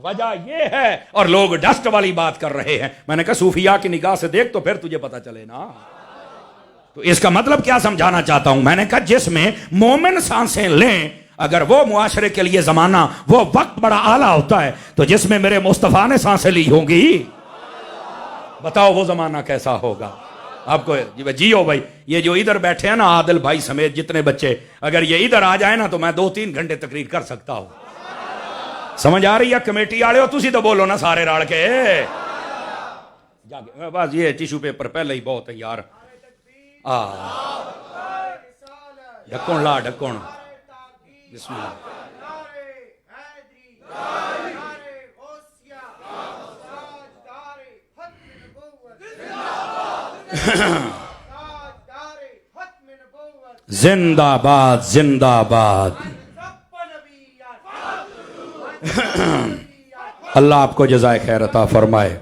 وجہ یہ ہے, اور لوگ ڈسٹ والی بات کر رہے ہیں. میں نے کہا صوفیاء کی نگاہ سے دیکھ تو پھر تجھے پتا چلے نا. تو اس کا مطلب کیا سمجھانا چاہتا ہوں؟ میں نے کہا جس میں مومن سانسیں لیں, اگر وہ معاشرے کے لیے زمانہ وہ وقت بڑا اعلیٰ ہوتا ہے, تو جس میں میرے مصطفیٰ نے سانسیں لی ہوں گی, بتاؤ وہ زمانہ کیسا ہوگا. آپ کو جیو بھائی, یہ جو ادھر بیٹھے ہیں نا عادل بھائی سمیت جتنے بچے, اگر یہ ادھر آ جائے نا تو میں 2-3 گھنٹے تقریر کر سکتا ہوں. سمجھ آ رہی ہے؟ کمیٹی والے ہو تسی تو بولو نا سارے راڑ کے. بس یہ ٹیشو پیپر پہلے ہی بہت ہے یار. ڈھکن لا ڈھکن. بسم اللہ. زندہ باد زندہ باد. اللہ آپ کو جزائے خیر عطا فرمائے.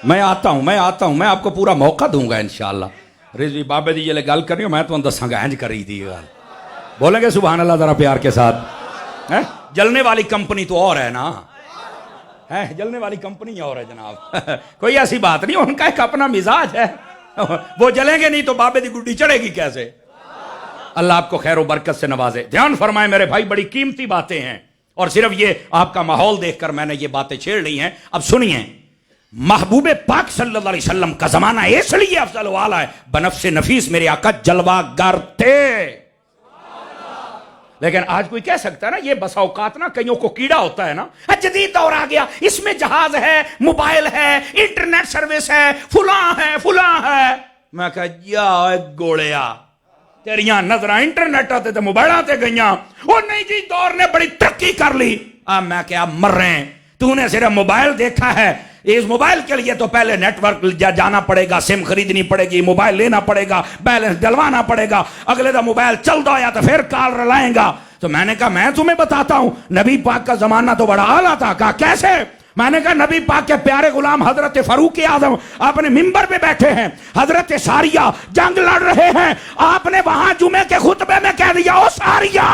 میں آتا ہوں میں آپ کو پورا موقع دوں گا انشاءاللہ. رضوی بابے دی جلے گل کر رہی ہوں, میں تو دساں گا انج کری دی گل. بولیں گے سبحان اللہ ذرا پیار کے ساتھ. جلنے والی کمپنی تو اور ہے نا, جلنے والی کمپنی اور ہے جناب. کوئی ایسی بات نہیں, ان کا ایک اپنا مزاج ہے. وہ جلیں گے نہیں تو بابے دی گڈی چڑھے گی کیسے. اللہ آپ کو خیر و برکت سے نوازے. دھیان فرمائیں میرے بھائی, بڑی قیمتی باتیں ہیں, اور صرف یہ آپ کا ماحول دیکھ کر میں نے یہ باتیں چھیڑ لی ہیں. اب سنیے, محبوب پاک صلی اللہ علیہ وسلم کا زمانہ اس لیے افضل والا ہے, بنفس نفیس میرے آقا جلوہ گر تھے. لیکن آج کوئی کہہ سکتا ہے نا, یہ بسا اوقات نا کئیوں کو کیڑا ہوتا ہے نا, جدید دور آ گیا, اس میں جہاز ہے, موبائل ہے, انٹرنیٹ سروس ہے, فلاں ہے. میں کہا یا گوڑیا, تیریاں نظریں انٹرنیٹ آتے تھے موبائل آتے گئیاں. وہ نہیں جی, دور نے بڑی ترقی کر لی. میں کیا مر رہے ہیں, تو نے صرف موبائل دیکھا ہے. اس موبائل کے لیے تو پہلے نیٹ ورک جانا پڑے گا, سم خریدنی پڑے گی, موبائل لینا پڑے گا, بیلنس ڈلوانا پڑے گا, اگلے دا موبائل چل دو یا تو پھر کال رلائیں گا. تو میں نے کہا میں تمہیں بتاتا ہوں, نبی پاک کا زمانہ تو بڑا اعلیٰ تھا. کہا کیسے؟ میں نے کہا نبی پاک کے پیارے غلام حضرت فاروق اعظم اپنے منبر پہ بیٹھے ہیں, حضرت ساریہ جنگ لڑ رہے ہیں, آپ نے وہاں جمعے کے خطبے میں کہہ دیا, او ساریہ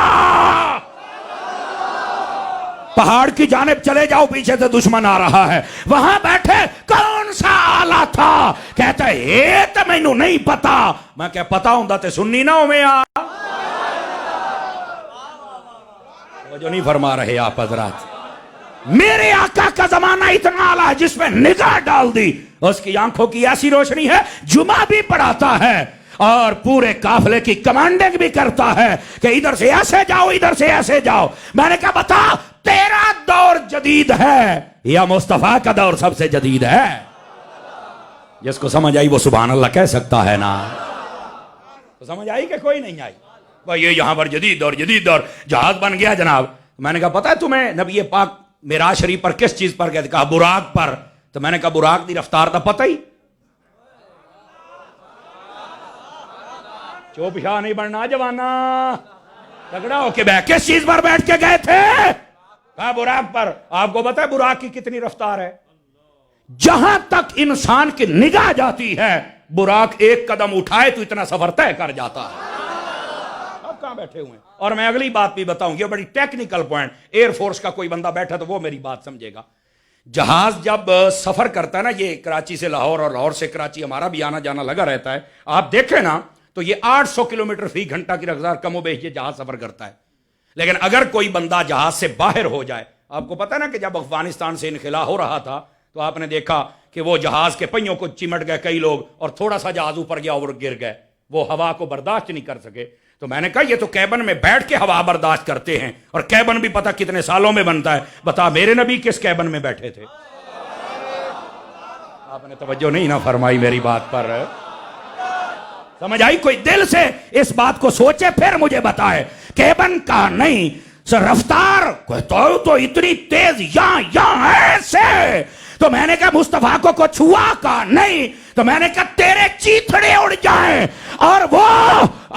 پہاڑ کی جانب چلے جاؤ, پیچھے سے دشمن آ رہا ہے. وہاں بیٹھے کون سا آلہ تھا؟ کہتا ہے اے تو مینوں نہیں پتا. میں کہ پتا ہوں تے سننی نہ ہوئے. وہ جو نہیں فرما رہے آپ حضرات. میرے آقا کا زمانہ اتنا آلہ ہے, جس میں نگاہ ڈال دی اس کی آنکھوں کی ایسی روشنی ہے, جمعہ بھی پڑھاتا ہے اور پورے قافلے کی کمانڈنگ بھی کرتا ہے کہ ادھر سے ایسے جاؤ, ادھر سے ایسے جاؤ. میں نے کہا بتا تیرا دور جدید ہے یا مصطفیٰ کا دور سب سے جدید ہے؟ جس کو سمجھ آئی وہ سبحان اللہ کہہ سکتا ہے نا. تو سمجھ آئی کہ کوئی نہیں آئی؟ بھائی یہ یہاں پر جدید دور جہاز بن گیا جناب. میں نے کہا پتہ ہے تمہیں نبی پاک معراج شریف پر کس چیز پر گئے تھے؟ کہا براق پر. تو میں نے کہا براق دی رفتار دا پتہ ہی. چوپ شاہ نہیں بننا جوانا, تگڑا ہو کے بیٹھ. کس چیز پر بیٹھ کے گئے تھے؟ کہا براق پر. آپ کو پتہ ہے براق کی کتنی رفتار ہے؟ جہاں تک انسان کی نگاہ جاتی ہے براق ایک قدم اٹھائے تو اتنا سفر طے کر جاتا ہے. اب کہاں بیٹھے ہوئے ہیں. اور میں اگلی بات بھی بتاؤں, یہ بڑی ٹیکنیکل پوائنٹ, ایئر فورس کا کوئی بندہ بیٹھا تو وہ میری بات سمجھے گا. جہاز جب سفر کرتا ہے نا, یہ کراچی سے لاہور اور لاہور سے کراچی ہمارا بھی آنا جانا لگا رہتا ہے, آپ دیکھیں نا تو یہ 800 کلومیٹر فی گھنٹہ کی رفتار کم و بیش یہ جہاز سفر کرتا ہے. لیکن اگر کوئی بندہ جہاز سے باہر ہو جائے, آپ کو پتہ ہے نا کہ جب افغانستان سے انخلا ہو رہا تھا تو آپ نے دیکھا کہ وہ جہاز کے پہیوں کو چمٹ گئے کئی لوگ, اور تھوڑا سا جہاز اوپر گیا اور گر گئے, وہ ہوا کو برداشت نہیں کر سکے. تو میں نے کہا یہ تو کیبن میں بیٹھ کے ہوا برداشت کرتے ہیں, اور کیبن بھی پتہ کتنے سالوں میں بنتا ہے. بتا میرے نبی کس کیبن میں بیٹھے تھے؟ آپ نے توجہ نہیں نہ فرمائی میری بات پر. سمجھ آئی؟ کوئی دل سے اس بات کو سوچے پھر مجھے بتائے. کیبن کا نہیں, رفتار تو اتنی تیز یہاں ایسے. تو میں نے کہا مصطفیٰ کو چھوا کا نہیں, تو میں نے کہا تیرے چیتھڑے اڑ جائیں اور وہ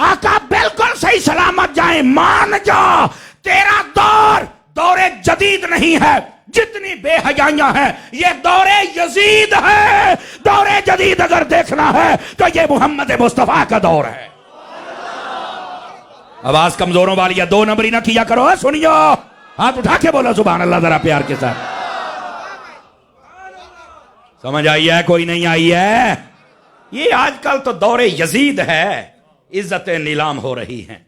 آقا بالکل صحیح سلامت جائیں. مان جا تیرا دور جدید نہیں ہے, جتنی بے حیائیاں ہیں یہ دور یزید ہے. دور جدید اگر دیکھنا ہے تو یہ محمد مصطفیٰ کا دور ہے. آواز کمزوروں والی ہے, 2 نمبری نہ کیا کرو. سنیو, ہاتھ اٹھا کے بولو سبحان اللہ ذرا پیار کے ساتھ. سمجھ آئی ہے کوئی نہیں آئی ہے؟ یہ آج کل تو دور یزید ہے. عزتیں نیلام ہو رہی ہیں,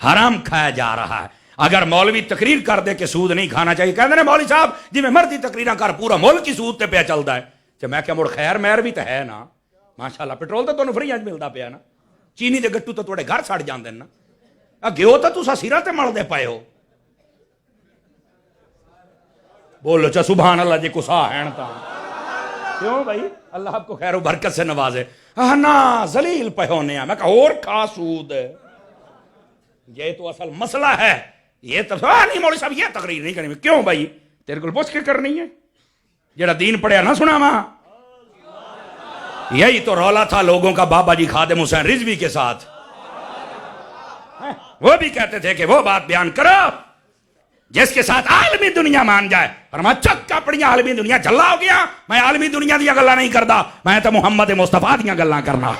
حرام کھایا جا رہا ہے. اگر مولوی تقریر کر دے کہ سود نہیں کھانا چاہیے, کہتے ہیں مولوی صاحب جی میں مرضی تقریر کر, پورا ملک کی سود تے پہ چلتا ہے. کہ میں کیا مڑ خیر مہر بھی تو ہے نا, ماشاءاللہ پٹرول تو تمہیں فری اج ملتا پیا نا, چینی دے گٹو تو تھوڑے گھر سڑ جاندے نا, گیو تو تسا سیرا تے مل دے پائے ہو. بولو چا سبحان اللہ جی کسا ہیں تا. کیوں بھائی, اللہ آپ کو خیر و برکت سے نوازے. ہاں نا ذلیل پہ ہونے ہیں. میں کہا اور کھا سود, یہ تو اصل مسئلہ ہے. یہ تو نہیں مولوی صاحب یہ تقریر نہیں کرنی. کیوں بھائی, تیرے کو پوچھ کے کرنی ہے؟ جڑا دین پڑھیا نہ سنا ماں. یہی تو رولا تھا لوگوں کا بابا جی خادم حسین رضوی کے ساتھ. وہ بھی کہتے تھے کہ وہ بات بیان کرو جس کے ساتھ عالمی دنیا مان جائے. فرمایا چک اپنی عالمی دنیا جھلا ہو گیا. میں عالمی دنیا دیا گلا نہیں کردا, میں تو محمد مصطفیٰ دیا گلا کرنا.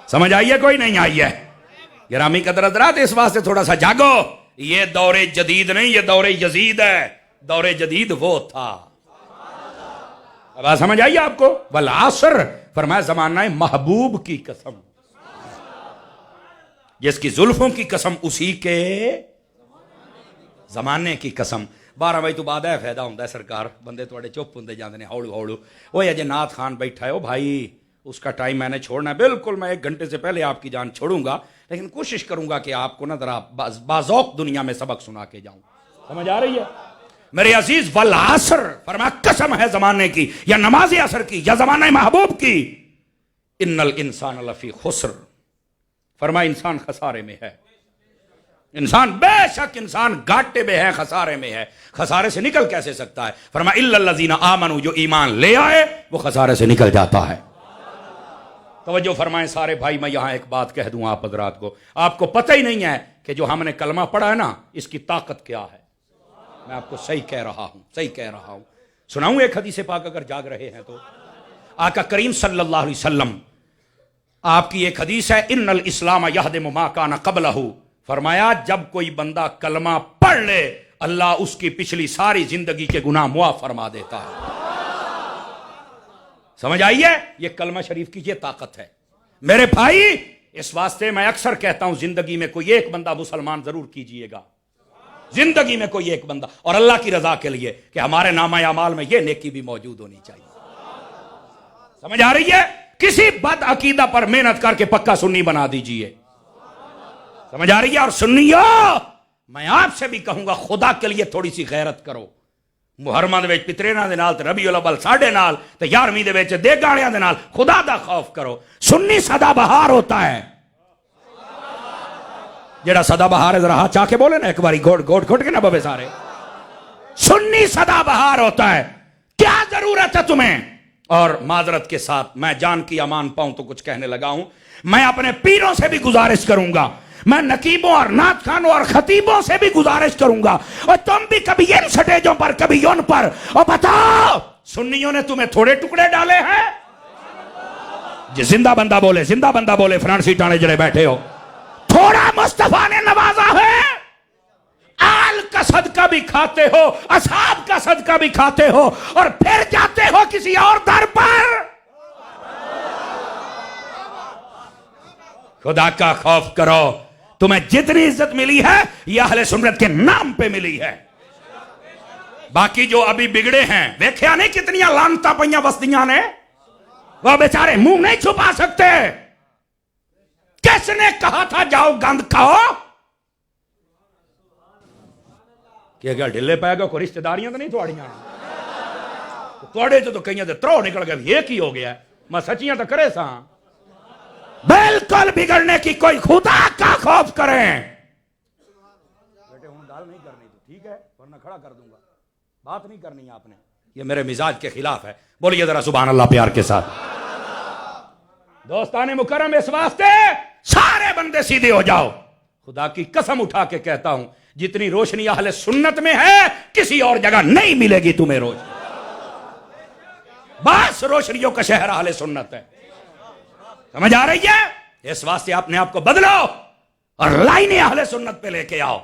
سمجھ آئی ہے کوئی نہیں آئی ہے؟ گرامی قدر حضرات, اس واسطے تھوڑا سا جاگو. یہ دور جدید نہیں, یہ دور یزید ہے. دور جدید وہ تھا. اب سمجھ آئیے آپ کو؟ والعصر فرمایا زمانہ محبوب کی قسم, جس کی زلفوں کی قسم اسی کے زمانے کی قسم. 12 بجے تو بعد ہے فائدہ ہوتا ہے سرکار, بندے تھوڑے چپ ہوتے جاندے نے ہولو ہولو. وہ اجے نعت خان بیٹھا ہے, او بھائی اس کا ٹائم میں نے چھوڑنا ہے. بالکل میں 1 گھنٹے سے پہلے آپ کی جان چھوڑوں گا, لیکن کوشش کروں گا کہ آپ کو نا ذرا بازوق دنیا میں سبق سنا کے جاؤں. سمجھ آ رہی ہے میرے عزیز؟ والعصر فرمایا قسم ہے زمانے کی, یا نماز عصر کی, یا زمانہ محبوب کی. ان الانسان لفی خسر, فرمایا انسان خسارے میں ہے. انسان بے شک انسان گھاٹے میں ہے, خسارے میں ہے. خسارے سے نکل کیسے سکتا ہے؟ فرمایا الا الذین آمنوا, جو ایمان لے آئے وہ خسارے سے نکل جاتا ہے. توجہ فرمائیں سارے بھائی, میں یہاں ایک بات کہہ دوں آپ حضرات کو, آپ کو پتہ ہی نہیں ہے کہ جو ہم نے کلمہ پڑھا ہے نا اس کی طاقت کیا ہے. میں آپ کو صحیح کہہ رہا ہوں. سناؤں ایک حدیث پاک اگر جاگ رہے ہیں تو؟ آقا کریم صلی اللہ علیہ وسلم آپ کی ایک حدیث ہے, ان الاسلام یہدم ما کان قبلہ. فرمایا جب کوئی بندہ کلمہ پڑھ لے اللہ اس کی پچھلی ساری زندگی کے گناہ معاف فرما دیتا ہے. سمجھ آئی ہے؟ یہ کلمہ شریف کی یہ طاقت ہے میرے بھائی. اس واسطے میں اکثر کہتا ہوں زندگی میں کوئی ایک بندہ مسلمان ضرور کیجئے گا, زندگی میں کوئی ایک بندہ, اور اللہ کی رضا کے لیے کہ ہمارے نامہ اعمال میں یہ نیکی بھی موجود ہونی چاہیے. سمجھ آ رہی ہے؟ کسی بد عقیدہ پر محنت کر کے پکا سنی بنا دیجئے. سمجھ آ رہی ہے؟ اور سنیو, میں آپ سے بھی کہوں گا خدا کے لیے تھوڑی سی غیرت کرو. محرمہ دے وچ پترینا دے نال تے ربیع الاول ساڈے نال تے 11ویں دے وچ دیگاڑیاں دے نال خدا دا خوف کرو. سنی سدا بہار ہوتا ہے. جڑا سدا بہار ہے ذرا ہاتھ چاہ کے بولے نا ایک باری, گھوٹ کے نہ ببے سارے. سنی سدا بہار ہوتا ہے. کیا ضرورت ہے تمہیں؟ اور معذرت کے ساتھ میں جان کی امان پاؤں تو کچھ کہنے لگا ہوں. میں اپنے پیروں سے بھی گزارش کروں گا, میں نقیبوں اور نعت خانوں اور خطیبوں سے بھی گزارش کروں گا, اور تم بھی کبھی ان سٹیجوں پر کبھی ان پر, اور بتاؤ سنیوں نے تمہیں تھوڑے ٹکڑے ڈالے ہیں؟ جی زندہ بندہ بولے فرنٹ سیٹ آنے جڑے بیٹھے ہو, تھوڑا مصطفیٰ نے نوازا ہے. آل کا صدقہ بھی کھاتے ہو, اصحاب کا صدقہ بھی کھاتے ہو, اور پھر جاتے ہو کسی اور در پر. خدا کا خوف کرو. تمہیں جتنی عزت ملی ہے یہ اہل سنت کے نام پہ ملی ہے. باقی جو ابھی بگڑے ہیں دیکھیا نہیں کتنی لانتا پئیاں بستیاں نے, وہ بیچارے منہ نہیں چھپا سکتے. کس نے کہا تھا جاؤ گند کھاؤ؟ کہ اگر ڈھلے پائے گا کوئی رشتہ داریاں تو نہیں تھوڑیاں, تھوڑے تو کہیں ترو نکل گئے, یہ کی ہو گیا؟ میں سچیاں تو کرے سا. بالکل بگڑنے کی کوئی خدا کا خوف کریں. بیٹے ہوں دال نہیں کرنی تو ٹھیک ہے, ورنہ کھڑا کر دوں گا. بات نہیں کرنی آپ نے, یہ میرے مزاج کے خلاف ہے. بولیے ذرا سبحان اللہ پیار کے ساتھ. دوستان مکرم, اس واسطے سارے بندے سیدھے ہو جاؤ. خدا کی قسم اٹھا کے کہتا ہوں جتنی روشنی اہل سنت میں ہے کسی اور جگہ نہیں ملے گی تمہیں روشنی. بس روشنیوں کا شہر اہل سنت ہے. سمجھ آ رہی ہے؟ اس واسطے اپنے آپ کو بدلو اور لائن اہل سنت پہ لے کے آؤ.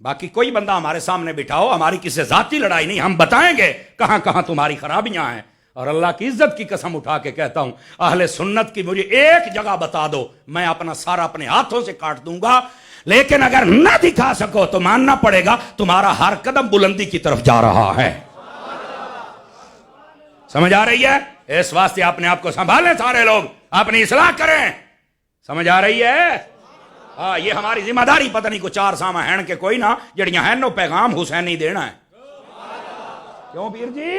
باقی کوئی بندہ ہمارے سامنے بٹھاؤ، ہماری کسی ذاتی لڑائی نہیں، ہم بتائیں گے کہاں کہاں تمہاری خرابیاں ہیں. اور اللہ کی عزت کی قسم اٹھا کے کہتا ہوں اہل سنت کی مجھے ایک جگہ بتا دو، میں اپنا سارا اپنے ہاتھوں سے کاٹ دوں گا. لیکن اگر نہ دکھا سکو تو ماننا پڑے گا تمہارا ہر قدم بلندی کی طرف جا رہا ہے. سمجھ آ رہی ہے؟ اس واسطے اپنے آپ کو سنبھالیں، سارے لوگ اپنی اصلاح کریں. سمجھ آ رہی ہے؟ ہاں، یہ ہماری ذمہ داری. پتہ نہیں کو 4 ساما ہین کے کوئی نہ جڑیاں ہیں نو پیغام حسین نہیں دینا ہے. کیوں پیر جی؟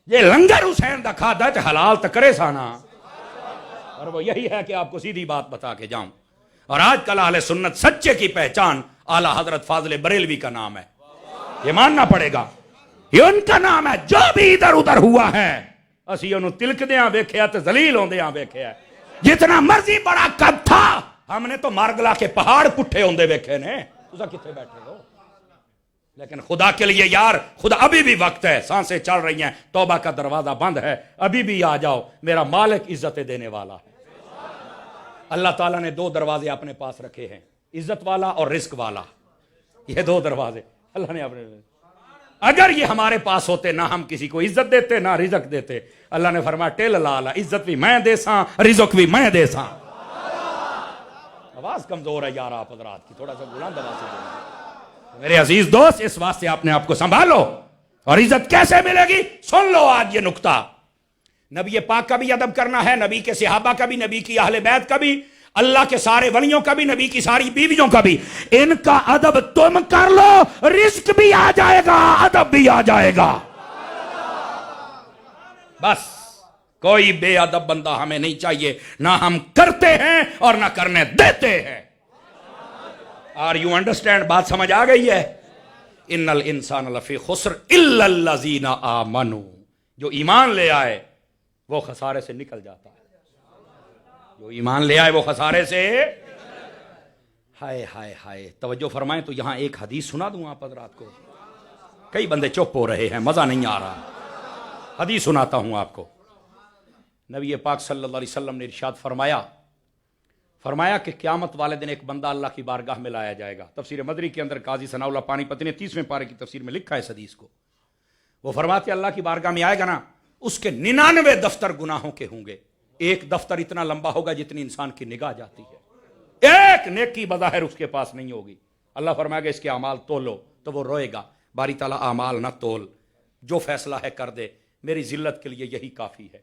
یہ لنگر حسین دا کھادا تے حلال تو کرے سانا. اور وہ یہی ہے کہ آپ کو سیدھی بات بتا کے جاؤں. اور آج کل اہل سنت سچے کی پہچان اعلی حضرت فاضل بریلوی کا نام ہے. یہ ماننا پڑے گا، یہ ان کا نام ہے. جو بھی ادھر ادھر ہوا ہے اسی انہوں تلک دیاں ویکھیا تے ذلیل ہوندیاں ویکھیا. جتنا مرضی بڑا قد تھا ہم نے تو مارگلا کے پہاڑ پٹھے ہوندے ویکھے نے. تسا کتنے بیٹھے ہو؟ لیکن خدا کے لیے یار، خدا ابھی بھی وقت ہے، سانسیں چل رہی ہیں، توبہ کا دروازہ بند ہے، ابھی بھی آ جاؤ. میرا مالک عزتیں دینے والا ہے. اللہ تعالیٰ نے 2 دروازے اپنے پاس رکھے ہیں، عزت والا اور رزق والا. یہ 2 دروازے اللہ نے اپنے. اگر یہ ہمارے پاس ہوتے نہ ہم کسی کو عزت دیتے نہ رزق دیتے. اللہ نے فرمایا ٹیل لالا، عزت بھی میں دے ساں، رزق بھی میں دے ساں. آواز کمزور ہے یار آپ حضرات کی، تھوڑا سا بلند آواز سے بولیں. میرے عزیز دوست، اس واسطے اپنے آپ کو سنبھالو. اور عزت کیسے ملے گی؟ سن لو آج یہ نقطہ. نبی پاک کا بھی ادب کرنا ہے، نبی کے صحابہ کا بھی، نبی کی اہل بیت کا بھی، اللہ کے سارے ولیوں کا بھی، نبی کی ساری بیویوں کا بھی. ان کا ادب تم کر لو، رزق بھی آ جائے گا، ادب بھی آ جائے گا. بس کوئی بے ادب بندہ ہمیں نہیں چاہیے، نہ ہم کرتے ہیں اور نہ کرنے دیتے ہیں. Are you understand? بات سمجھ آ گئی ہے؟ ان الانسان لفی خسر الا الذین آمنوا. جو ایمان لے آئے وہ خسارے سے نکل جاتا ہے. جو ایمان لے آئے وہ خسارے سے. ہائے ہائے ہائے. توجہ فرمائیں تو یہاں ایک حدیث سنا دوں آپ حضرات کو. کئی بندے چپ ہو رہے ہیں، مزہ نہیں آ رہا. حدیث سناتا ہوں آپ کو. نبی پاک صلی اللہ علیہ وسلم نے ارشاد فرمایا کہ قیامت والے دن ایک بندہ اللہ کی بارگاہ میں لایا جائے گا. تفسیر مدری کے اندر قاضی ثناء اللہ پانی پتی نے 30ویں پارے کی تفسیر میں لکھا ہے اس حدیث کو. وہ فرماتے اللہ کی بارگاہ میں آئے گا نا، اس کے 99 دفتر گناہوں کے ہوں گے. ایک دفتر اتنا لمبا ہوگا جتنی انسان کی نگاہ جاتی ہے. ایک نیکی بظاہر اس کے پاس نہیں ہوگی. اللہ فرمائے گا اس کے اعمال تولو، تو وہ روئے گا، باری تعالیٰ اعمال نہ تول، جو فیصلہ ہے کر دے، میری ذلت کے لیے یہی کافی ہے.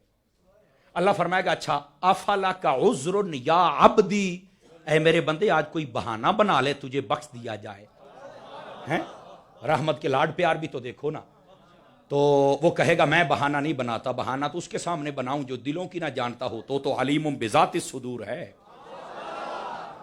اللہ فرمائے گا اچھا افلا کا عذر یا عبدی، اے میرے بندے آج کوئی بہانہ بنا لے تجھے بخش دیا جائے. ہیں رحمت کے لاڈ پیار بھی تو دیکھو نا. تو وہ کہے گا میں بہانہ نہیں بناتا، بہانہ تو اس کے سامنے بناؤں جو دلوں کی نہ جانتا ہو. تو علیم بذات الصدور ہے،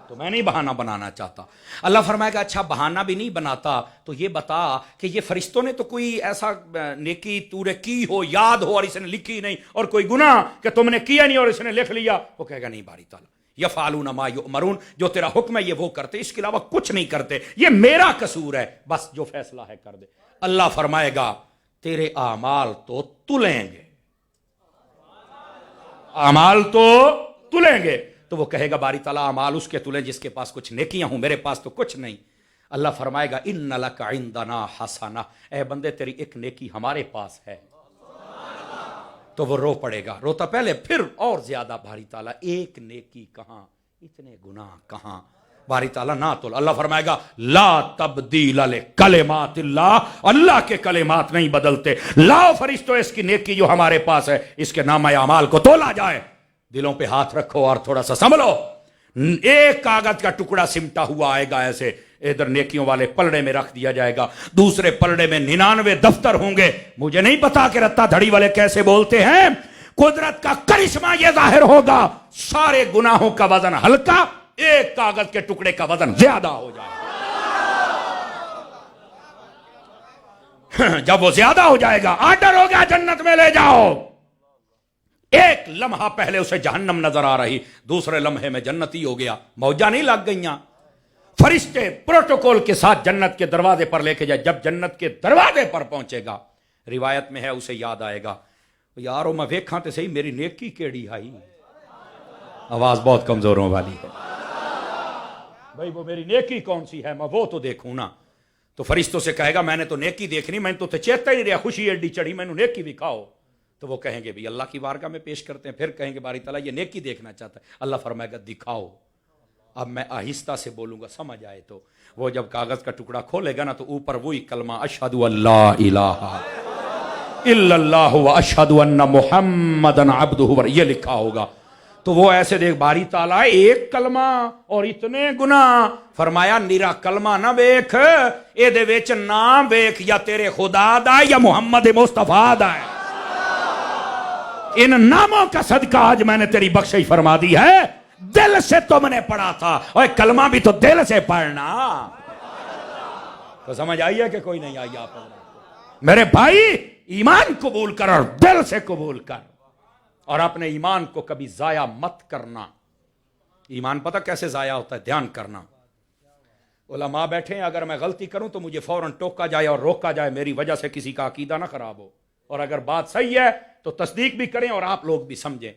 تو میں نہیں بہانہ بنانا چاہتا. اللہ فرمائے گا اچھا بہانہ بھی نہیں بناتا تو یہ بتا کہ یہ فرشتوں نے تو کوئی ایسا نیکی تو نے کی ہو، یاد ہو اور اس نے لکھی نہیں، اور کوئی گناہ کہ تم نے کیا نہیں اور اس نے لکھ لیا. وہ کہے گا نہیں باری تعالیٰ، یفعلون ما یؤمرون، جو تیرا حکم ہے یہ وہ کرتے، اس کے علاوہ کچھ نہیں کرتے، یہ میرا قصور ہے، بس جو فیصلہ ہے کر دے. اللہ فرمائے گا تیرے اعمال تو تلیں گے، اعمال تو تلیں گے. تو وہ کہے گا باری تعالیٰ اعمال اس کے تلیں جس کے پاس کچھ نیکیاں ہوں، میرے پاس تو کچھ نہیں. اللہ فرمائے گا ان لک عندنا حسنہ، اے بندے تیری ایک نیکی ہمارے پاس ہے. تو وہ رو پڑے گا، روتا پہلے پھر اور زیادہ، باری تعالیٰ ایک نیکی کہاں، اتنے گناہ کہاں، باری تعالیٰ نہ تول. اللہ فرمائے گا لا تبدیل لکلمات اللہ، اللہ کے کلمات نہیں بدلتے. لاؤ فرشتوں اس کی نیکی جو ہمارے پاس ہے، اس کے نامہ اعمال کو تولا جائے. دلوں پہ ہاتھ رکھو اور تھوڑا سا سنبھلو. ایک کاغذ کا ٹکڑا سمٹا ہوا آئے گا ایسے، ادھر نیکیوں والے پلڑے میں رکھ دیا جائے گا، دوسرے پلڑے میں 99 دفتر ہوں گے. مجھے نہیں پتا کہ رتا دھڑی والے کیسے بولتے ہیں. قدرت کا کرشمہ یہ ظاہر ہوگا، سارے گناہوں کا وزن ہلکا، ایک کاغذ کے ٹکڑے کا وزن زیادہ ہو جائے. جب وہ زیادہ ہو جائے گا آرڈر ہو گیا جنت میں لے جاؤ. ایک لمحہ پہلے اسے جہنم نظر آ رہی، دوسرے لمحے میں جنتی ہو گیا. موجہ نہیں لگ گئیاں. فرشتے پروٹوکول کے ساتھ جنت کے دروازے پر لے کے جائے. جب جنت کے دروازے پر پہنچے گا, روایت میں ہے اسے یاد آئے گا, یارو میں ویکھاں تے صحیح میری نیکی کیڑی آئی. آواز بہت کمزوروں والی ہے بھائی, وہ میری نیکی کون سی ہے, میں وہ تو دیکھوں نا. تو فرشتوں سے کہے گا میں نے تو نیکی دیکھنی, میں نے تو چیتا ہی نہیں رہا, خوشی ایڈی چڑھی, میں نے نیکی بھی کھاؤ. تو وہ کہیں گے بھی اللہ کی بارگاہ میں پیش کرتے ہیں. پھر کہیں گے باری تعالیٰ یہ نیکی دیکھنا چاہتا ہے. اللہ فرمائے گا دکھاؤ. اب میں آہستہ سے بولوں گا, سمجھ آئے تو. وہ جب کاغذ کا ٹکڑا کھولے گا نا تو اوپر وہی کلمہ اشہد اللہ الہ الا اللہ و اشہد ان محمدن عبدہ یہ لکھا ہوگا. تو وہ ایسے دیکھ, باری تعالیٰ ایک کلمہ اور اتنے گناہ. فرمایا نیرا کلمہ نہ ویکھ, اے دے وچ نام ویکھ, یا تیرے خدا دا یا محمد مصطفیٰ دا ہے. ان ناموں کا صدقہ آج میں نے تیری بخشش فرما دی ہے. دل سے تم نے پڑھا تھا, اور کلمہ بھی تو دل سے پڑھنا. تو سمجھ آئی ہے کہ کوئی نہیں آئی آپ میرے بھائی؟ ایمان قبول کر اور دل سے قبول کر, اور اپنے ایمان کو کبھی ضائع مت کرنا. ایمان پتہ کیسے ضائع ہوتا ہے؟ دھیان کرنا. علماء بیٹھے ہیں, اگر میں غلطی کروں تو مجھے فوراً ٹوکا جائے اور روکا جائے, میری وجہ سے کسی کا عقیدہ نہ خراب ہو. اور اگر بات صحیح ہے تو تصدیق بھی کریں اور آپ لوگ بھی سمجھیں.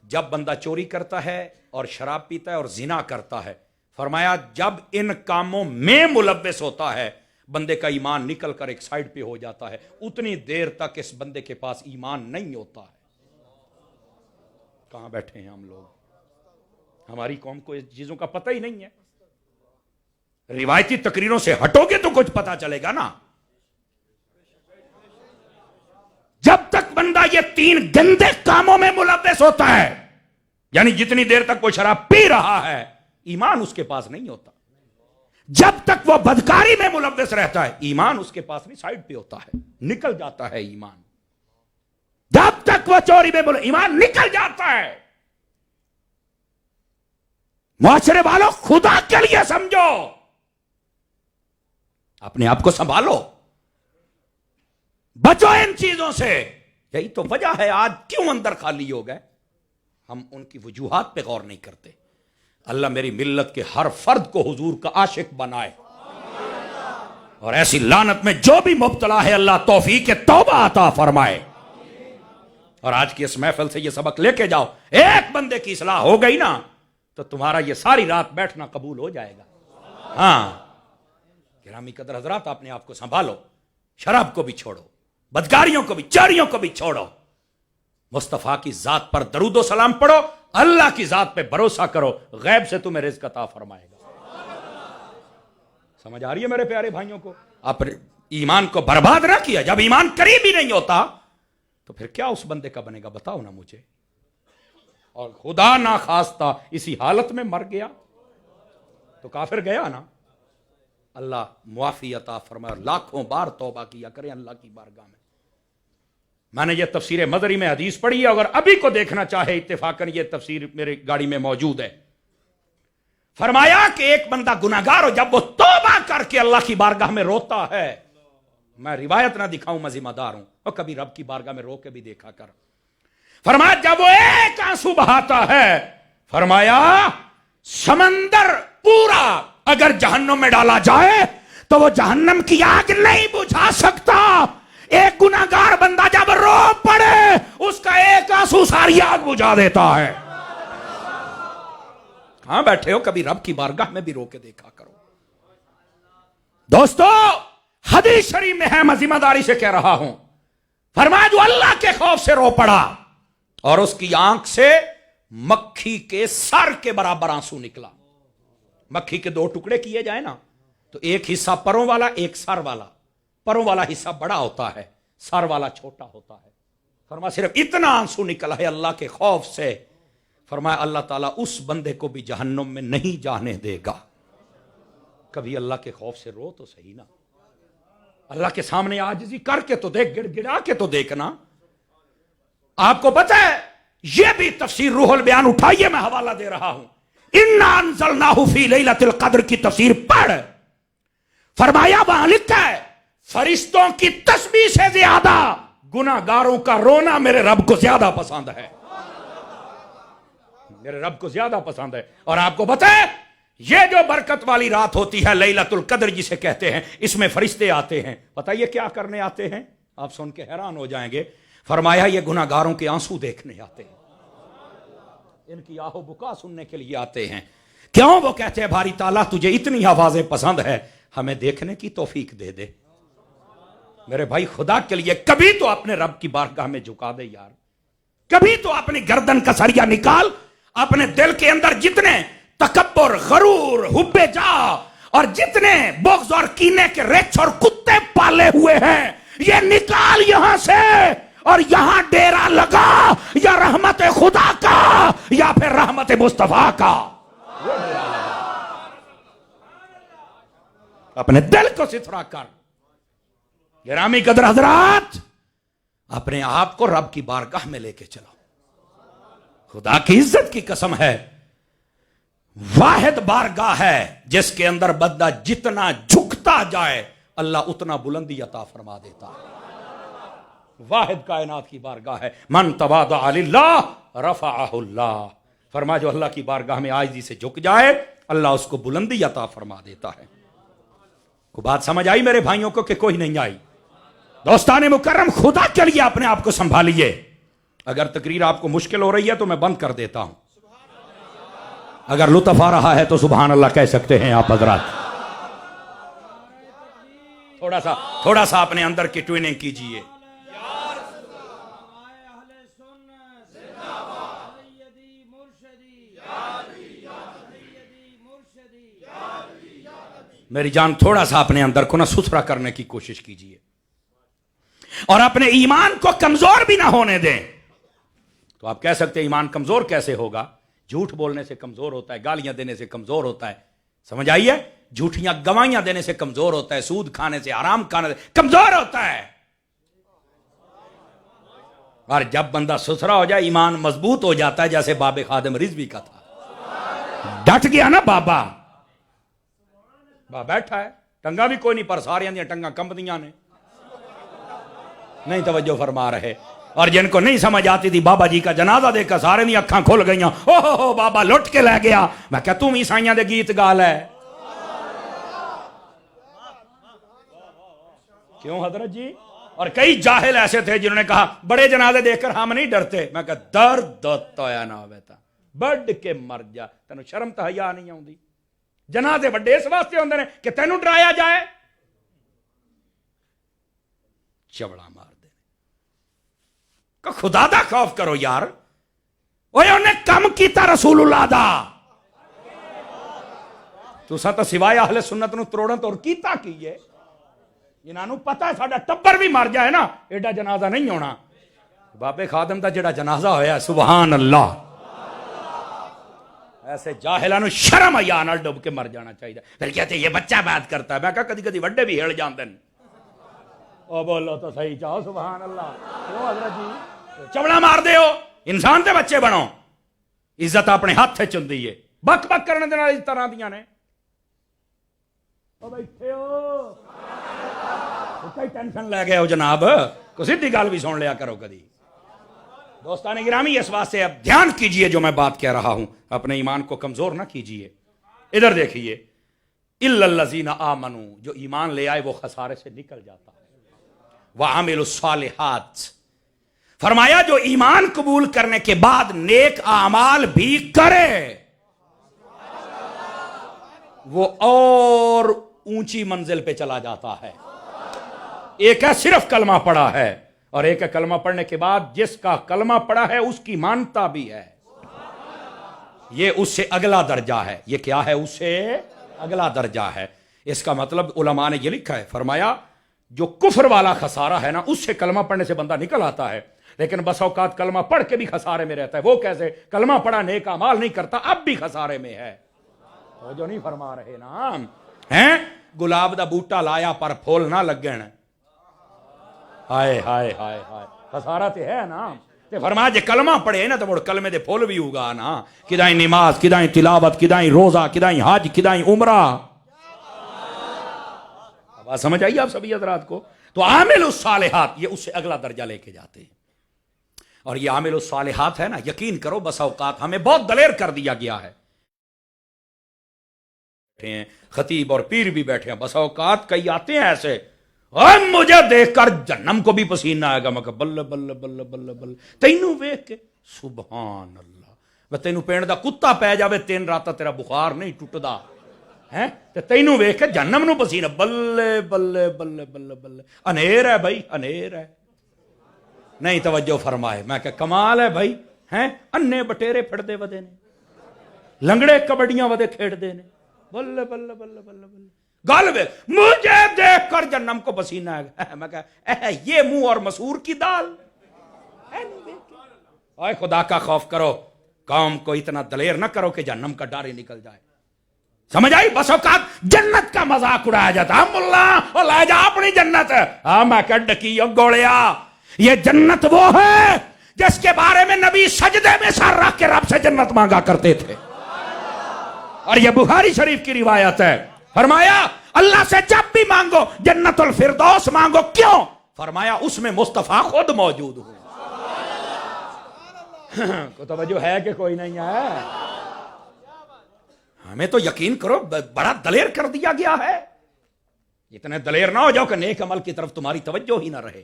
جب بندہ چوری کرتا ہے اور شراب پیتا ہے اور زنا کرتا ہے, فرمایا جب ان کاموں میں ملوث ہوتا ہے بندے کا ایمان نکل کر ایک سائیڈ پہ ہو جاتا ہے, اتنی دیر تک اس بندے کے پاس ایمان نہیں ہوتا ہے. کہاں بیٹھے ہیں ہم لوگ؟ ہماری قوم کو اس چیزوں کا پتہ ہی نہیں ہے. روایتی تقریروں سے ہٹو گے تو کچھ پتا چلے گا نا. جب تک بندہ یہ تین گندے کاموں میں ملوث ہوتا ہے, یعنی جتنی دیر تک وہ شراب پی رہا ہے, ایمان اس کے پاس نہیں ہوتا. جب تک وہ بدکاری میں ملوث رہتا ہے, ایمان اس کے پاس نہیں, سائیڈ پہ ہوتا ہے, نکل جاتا ہے ایمان. جب تک وہ چوری میں ایمان نکل جاتا ہے. معاشرے والوں, خدا کے لیے سمجھو, اپنے آپ کو سنبھالو, بچو ان چیزوں سے. یہی تو وجہ ہے آج کیوں اندر خالی ہو گئے. ہم ان کی وجوہات پہ غور نہیں کرتے. اللہ میری ملت کے ہر فرد کو حضور کا عاشق بنائے, اور ایسی لعنت میں جو بھی مبتلا ہے اللہ توفیق توبہ عطا فرمائے. اور آج کی اس محفل سے یہ سبق لے کے جاؤ, ایک بندے کی اصلاح ہو گئی نا تو تمہارا یہ ساری رات بیٹھنا قبول ہو جائے گا. ہاں گرامی قدر حضرات, اپنے آپ کو سنبھالو, شراب کو بھی چھوڑو, بدکاریوں کو بھی, چوریوں کو بھی چھوڑو, مصطفیٰ کی ذات پر درود و سلام پڑھو, اللہ کی ذات پہ بھروسہ کرو, غیب سے تمہیں رزق عطا فرمائے گا. سمجھ آ رہی ہے میرے پیارے بھائیوں کو؟ اپنے ایمان کو برباد نہ کیا. جب ایمان قریب ہی نہیں ہوتا تو پھر کیا اس بندے کا بنے گا, بتاؤ نا مجھے. اور خدا نہ خواستہ اسی حالت میں مر گیا تو کافر گیا نا. اللہ معافی عطا فرمائے, لاکھوں بار توبہ کیا کریں اللہ کی بارگاہ میں. میں نے یہ تفسیر مدری میں حدیث پڑھی ہے, اگر ابھی کو دیکھنا چاہے اتفاقاً یہ تفسیر میری گاڑی میں موجود ہے. فرمایا کہ ایک بندہ گناہگار ہو, جب وہ توبہ کر کے اللہ کی بارگاہ میں روتا ہے, میں روایت نہ دکھاؤں, میں ذمہ دار ہوں, اور کبھی رب کی بارگاہ میں رو کے بھی دیکھا کر. فرمایا جب وہ ایک آنسو بہاتا ہے, فرمایا سمندر پورا اگر جہنم میں ڈالا جائے تو وہ جہنم کی آگ نہیں بجھا سکتا. ایک گناہگار بندہ جب رو پڑے, اس کا ایک آنسو ساری آگ بجھا دیتا ہے. کہاں بیٹھے ہو, کبھی رب کی بارگاہ میں بھی رو کے دیکھا کرو. دوستو حدیث شریف میں ہے, میں ذمہ داری سے کہہ رہا ہوں, فرمایا جو اللہ کے خوف سے رو پڑا اور اس کی آنکھ سے مکھی کے سر کے برابر آنسو نکلا. مکھی کے دو ٹکڑے کیے جائیں نا تو ایک حصہ پروں والا, ایک سر والا. پروں والا حصہ بڑا ہوتا ہے, سر والا چھوٹا ہوتا ہے. فرمایا صرف اتنا آنسو نکلا ہے اللہ کے خوف سے. فرمایا اللہ تعالیٰ اس بندے کو بھی جہنم میں نہیں جانے دے گا. کبھی اللہ کے خوف سے رو تو صحیح نا. اللہ کے سامنے عاجزی کر کے تو دیکھ, گڑ گڑا کے تو دیکھنا. آپ کو پتہ ہے یہ بھی تفسیر روح البیان اٹھائیے, میں حوالہ دے رہا ہوں. اِنَّا أَنزَلْنَاهُ فِي لَيْلَةِ الْقَدْرِ کی تفسیر پڑھ. فرمایا وہاں لکھا ہے فرشتوں کی تسبیح سے زیادہ گناہگاروں کا رونا میرے رب کو زیادہ پسند ہے. میرے رب کو زیادہ پسند ہے. اور آپ کو پتہ ہے یہ جو برکت والی رات ہوتی ہے لیلۃ القدر جسے کہتے ہیں، اس میں فرشتے آتے ہیں، پتہ یہ کیا کرنے آتے ہیں؟ آپ سن کے حیران ہو جائیں گے. فرمایا یہ گناہگاروں کے آنسو دیکھنے آتے ہیں، ان کی آہو بکا سننے کے لیے آتے ہیں. کیوں؟ وہ کہتے ہیں باری تعالیٰ تجھے اتنی آوازیں پسند ہے، ہمیں دیکھنے کی توفیق دے دے. میرے بھائی خدا کے لیے کبھی تو اپنے رب کی بارگاہ میں جھکا دے یار، کبھی تو اپنی گردن کا سریا نکال. اپنے دل کے اندر جتنے تکبر، غرور، حب جا اور جتنے بغض اور کینے کے ریچھ اور کتے پالے ہوئے ہیں، یہ نکال یہاں سے، اور یہاں ڈیرا لگا یا رحمت خدا کا یا پھر رحمت مصطفیٰ کا. اپنے دل کو ستھرا کر. گرامی قدر حضرات، اپنے آپ کو رب کی بارگاہ میں لے کے چلو. خدا کی عزت کی قسم ہے، واحد بارگاہ ہے جس کے اندر بندہ جتنا جھکتا جائے اللہ اتنا بلندی عطا فرما دیتا ہے. واحد کائنات کی بارگاہ ہے. من تواضع للہ رفعہ اللہ. فرما جو اللہ کی بارگاہ میں عاجزی سے جھک جائے اللہ اس کو بلندی عطا فرما دیتا ہے. کو بات سمجھ آئی میرے بھائیوں کو کہ کوئی نہیں آئی؟ دوستان مکرم، خدا کے لیے اپنے آپ کو سنبھالیے. اگر تقریر آپ کو مشکل ہو رہی ہے تو میں بند کر دیتا ہوں. اگر لطف آ رہا ہے تو سبحان اللہ کہہ سکتے ہیں آپ حضرات. تھوڑا سا اپنے اندر کی ٹویننگ کیجئے. میری جان تھوڑا سا اپنے اندر کو نہ ستھرا کرنے کی کوشش کیجئے اور اپنے ایمان کو کمزور بھی نہ ہونے دیں. تو آپ کہہ سکتے ہیں ایمان کمزور کیسے ہوگا؟ جھوٹ بولنے سے کمزور ہوتا ہے، گالیاں دینے سے کمزور ہوتا ہے. سمجھ آئیے؟ جھوٹیاں گواہیاں دینے سے کمزور ہوتا ہے، سود کھانے سے، حرام کھانے سے کمزور ہوتا ہے. اور جب بندہ ستھرا ہو جائے ایمان مضبوط ہو جاتا ہے، جیسے باب خادم رضوی کا تھا. ڈٹ گیا نا بابا بیٹھا ہے، ٹنگا بھی کوئی نہیں پر سارے دیا ٹنگا کمپنیاں نے نہیں توجہ فرما رہے. اور جن کو نہیں سمجھ آتی تھی بابا جی کا جنازہ دیکھ کر سارے دی اکھاں کھل گئیاں، اوہ بابا لٹ کے لے گیا. میں کہ تم عیسائیاں دے گیت گال ہے. کیوں حضرت جی؟ اور کئی جاہل ایسے تھے جنہوں نے کہا بڑے جنازے دیکھ کر ہم نہیں ڈرتے. میں کہ درد تویا نہ بیتا بڑھ کے مر جا، تینوں شرم تو حیا نہیں آؤندی. جنازے بڑے اس واسطے ہوندے نے کہ تینوں ڈرایا جائے. چبڑا مار دے کہ خدا دا خوف کرو یار. اوے انہیں کم کیتا رسول اللہ دا. تساں تو سوائے اہل سنت نو تروڑن تو اور کیتا کیے. انہاں نو پتہ ہے ساڈا ٹبر بھی مر جائے نا ایڈا جنازہ نہیں ہونا. بابے خادم دا جڑا جنازہ ہویا سبحان اللہ. ایسے جاہلانو شرم حیا نال ڈب کے مر جانا چاہیے. پھر کہتے یہ بچہ بات کرتا ہے. میں کہا کدی کدی وڈے بھی ہل جاندے نے. او بولو تو صحیح چاہو سبحان اللہ. کیوں حضرت جی چبڑا مار دے ہو؟ انسان تے بچے بنو. عزت اپنے ہاتھ وچ ہوندی ہے. بک بک کرنے دے نال اس طرح دیاں نے. او بیٹھے ہو کوئی ٹینشن لے گئے ہو جناب؟ کو سیدھی گل بھی سن لیا کرو کدی. دوستان گرامی اس واسطے اب دھیان کیجئے جو میں بات کہہ رہا ہوں، اپنے ایمان کو کمزور نہ کیجئے. ادھر دیکھیے الا الذین آمنوا، جو ایمان لے آئے وہ خسارے سے نکل جاتا ہے. وعملوا الصالحات، فرمایا جو ایمان قبول کرنے کے بعد نیک اعمال بھی کرے وہ اور اونچی منزل پہ چلا جاتا ہے. ایک ہے صرف کلمہ پڑھا ہے اور ایک ہے کلمہ پڑھنے کے بعد جس کا کلمہ پڑھا ہے اس کی مانتا بھی ہے. یہ اس سے اگلا درجہ ہے. یہ کیا ہے؟ اس سے اگلا درجہ ہے. اس کا مطلب علماء نے یہ لکھا ہے، فرمایا جو کفر والا خسارہ ہے نا اس سے کلمہ پڑھنے سے بندہ نکل آتا ہے، لیکن بس اوقات کلمہ پڑھ کے بھی خسارے میں رہتا ہے. وہ کیسے؟ کلمہ پڑھا نیک اعمال نہیں کرتا اب بھی خسارے میں ہے. وہ جو نہیں فرما رہے نا ہیں گلاب دا بوٹا لایا پر پھول نہ لگن. ہائے ہائے ہائے ہائے خسارہ تے ہے نا. تے فرمایا جے کلمہ پڑھے نا تو مڑ کلمے دے پھول بھی ہوگا نا. کدائیں نماز، کدائیں تلاوت، کدائیں روزہ، کدائیں حج، کدائیں عمرہ. بات سمجھ آئی آپ سبھی حضرات کو؟ تو عامل الصالحات یہ اس سے اگلا درجہ لے کے جاتے ہیں. اور یہ عامل الصالحات ہے نا، یقین کرو بس اوقات ہمیں بہت دلیر کر دیا گیا ہے. بیٹھے ہیں, خطیب اور پیر بھی بیٹھے ہیں, بس اوقات کئی آتے ہیں ایسے, اور مجھے دیکھ کر جہنم کو بھی پسینہ آئے گا. میں کہا بلے بلے بلے بلے بلے, تینوں ویکھ کے سبحان اللہ, وہ تینوں پینڈ دا کتا پی جاوے 3 راتاں تیرا بخار نہیں ٹٹدا ہے, تے تینوں ویکھ کے جہنم نو پسینہ, بلے بلے بلے بلے بلے. انھیر ہے بھائی, انھیر ہے, نہیں توجہ فرمائے. میں کہ کمال ہے بھائی, ہیں انے بٹیرے پھڑدے ودے نے, لنگڑے کبڈیاں ودے کھیڈدے نے, بلے بلے بلے بلے بلے. گل وے مجھے دیکھ کر جہنم کو پسینہ آئے. میں کہا یہ منہ اور مسور کی دال. اے خدا کا خوف کرو, قوم کو اتنا دلیر نہ کرو کہ جہنم کا ڈر ہی نکل جائے. سمجھ آئی؟ بس اوقات جنت کا مذاق اڑایا جاتا, ہم اللہ اور لے جا اپنی جنت. ہاں میں کہ ڈکی گوڑیا, یہ جنت وہ ہے جس کے بارے میں نبی سجدے میں سر رکھ کے رب سے جنت مانگا کرتے تھے, اور یہ بخاری شریف کی روایت ہے. فرمایا اللہ سے جب بھی مانگو جنت الفردوس مانگو. کیوں؟ فرمایا اس میں مصطفیٰ خود موجود ہو. کو توجہ ہے کہ کوئی نہیں ہے؟ ہمیں تو یقین کرو بڑا دلیر کر دیا گیا ہے. اتنے دلیر نہ ہو جاؤ کہ نیک عمل کی طرف تمہاری توجہ ہی نہ رہے.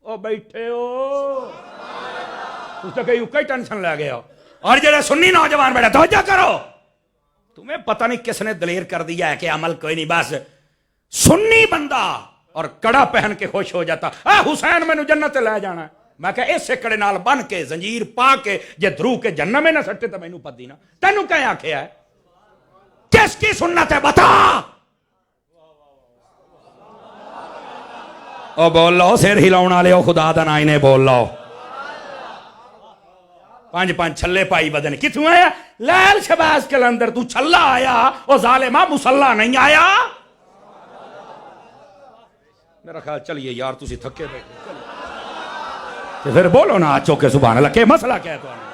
او بیٹھے ہو تو کہیں کئی ٹینشن لے گئے ہو, اور جڑے سنی نوجوان بیٹھے توجہ کرو, تمہیں پتہ نہیں کس نے دلیر کر دیا ہے کہ عمل کوئی نہیں, بس سنی بندہ اور کڑا پہن کے خوش ہو جاتا, حسین مینوں جنت لے جانا ہے. میں کہ اسے کڑے نال بن کے زنجیر پا کے جے درو کے جنم میں نہ سٹے تو مینوں پتی نا. تینوں کہیں آکھیا ہے؟ کس کی سنت ہے بتا. او بول لو, سر ہلاؤن والے ہو خدا دا نام نے بول لو. 5 چھلے پائی بدن کتوں آیا؟ لال شباز کے لندر تو چھلا آیا, او ظالمہ مسلح نہیں آیا. میرا خیال چلیے یار تسی تھکے بیٹھے, تو پھر بولو نا آچو کے سبحان اللہ. کہ مسئلہ کیا ہے تو بولنا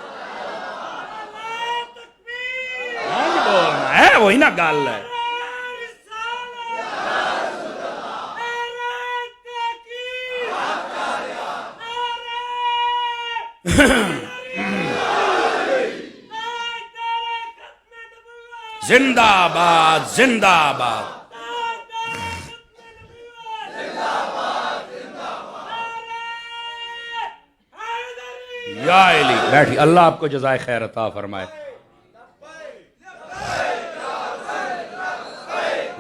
ہے, وہی نا گال ہے. زندہ باد, زندہ باد. یا علی بیٹھی, اللہ آپ کو جزائے خیر عطا فرمائے.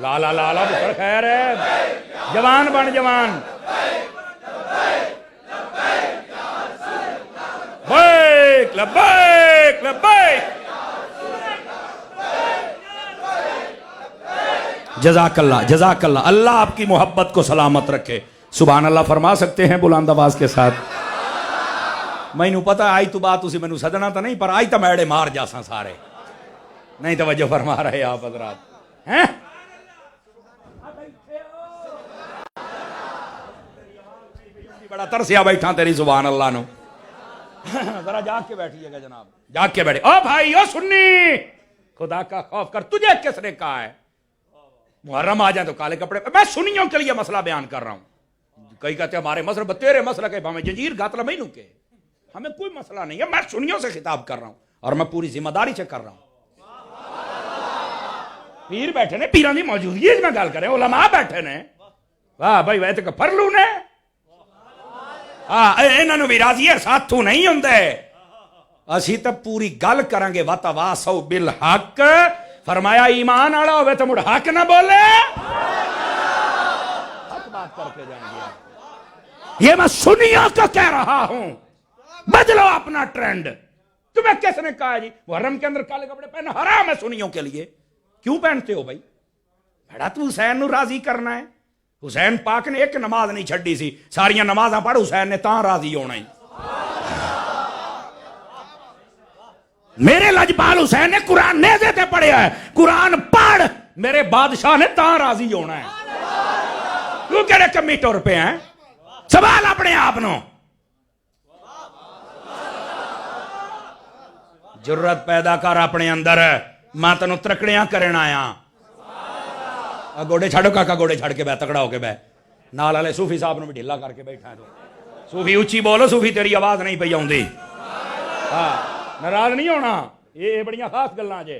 لالا لالا بکر خیر ہے, جوان بن جوان. لبیک لبیک لبیک. جزاک اللہ جزاک اللہ, اللہ آپ کی محبت کو سلامت رکھے. سبحان اللہ فرما سکتے ہیں بلند آواز کے ساتھ؟ مینوں پتا آئی تو بات اسی مینوں سدنا تو نہیں, پر آئی تو میڑے مار جاساں سارے. نہیں توجہ فرما رہے آپ حضرات ہیں؟ بڑا ترسیا بیٹھا تیری سبحان اللہ نو. ذرا جاگ کے بیٹھیے گا جناب, جاگ کے بیٹھے. او بھائی او سنی, خدا کا خوف کر. تجھے کس نے کہا ہے محرم آ جائیں تو کالے کپڑے؟ میں سنیوں کے لیے مسئلہ بیان کر رہا ہوں. کئی کہتے ہیں ہمارے مسئلہ تیرے مسئلہ کہ ہمیں جنجیر گاتلا مینوں کے, ہمیں کوئی مسئلہ نہیں ہے. میں سنیوں سے خطاب کر رہا ہوں اور میں پوری ذمہ داری سے کر رہا ہوں. پیر بیٹھے نے, پیران دی موجودگی میں گل کریں, علماء بیٹھے نے. واہ بھائی وے تے پھرلو نے, ہاں انہاں نوں بھی راضی ہے ساتھوں نہیں ہوندے. اسی تے پوری گل کریں گے. وتواصوا بالحق, فرمایا ایمان والا ہوئے تو مڑ حق نہ بولے, حق بات کر کے جائیں گے. یہ میں سنیوں کو کہہ رہا ہوں, بدلو اپنا ٹرینڈ. تمہیں کس نے کہا جی محرم کے اندر کالے کپڑے پہننا حرام ہے سنیوں کے لیے؟ کیوں پہنتے ہو بھائی؟ بڑا تو حسین نو راضی کرنا ہے. حسین پاک نے ایک نماز نہیں چھڈی سی, ساریاں نمازاں پڑھ حسین نے تاں راضی ہونا ہی. میرے لجپال حسین نے قرآن نیزے تے پڑھیا ہے, قرآن پڑھ میرے بادشاہ نے تاں راضی ہونا ہے. کیوں کہڑے کمی ٹور پہ ہیں؟ سوال اپنے آپ نو. جرت پیدا کر اپنے اندر, میں تینوں ترکڑیاں کرن آیا. گوڑے چھڑو کاکا, گوڑے چھڑ کے بہ, تکڑا ہو کے بہ. نال والے صوفی صاحب نو بھی ڈھیلا کر کے بیٹھا ہے. تو صوفی اچھی بولو, صوفی تیری آواز نہیں پئی آوندی. ہاں ناراض نہیں ہونا, یہ بڑیاں خاص گلاں جے.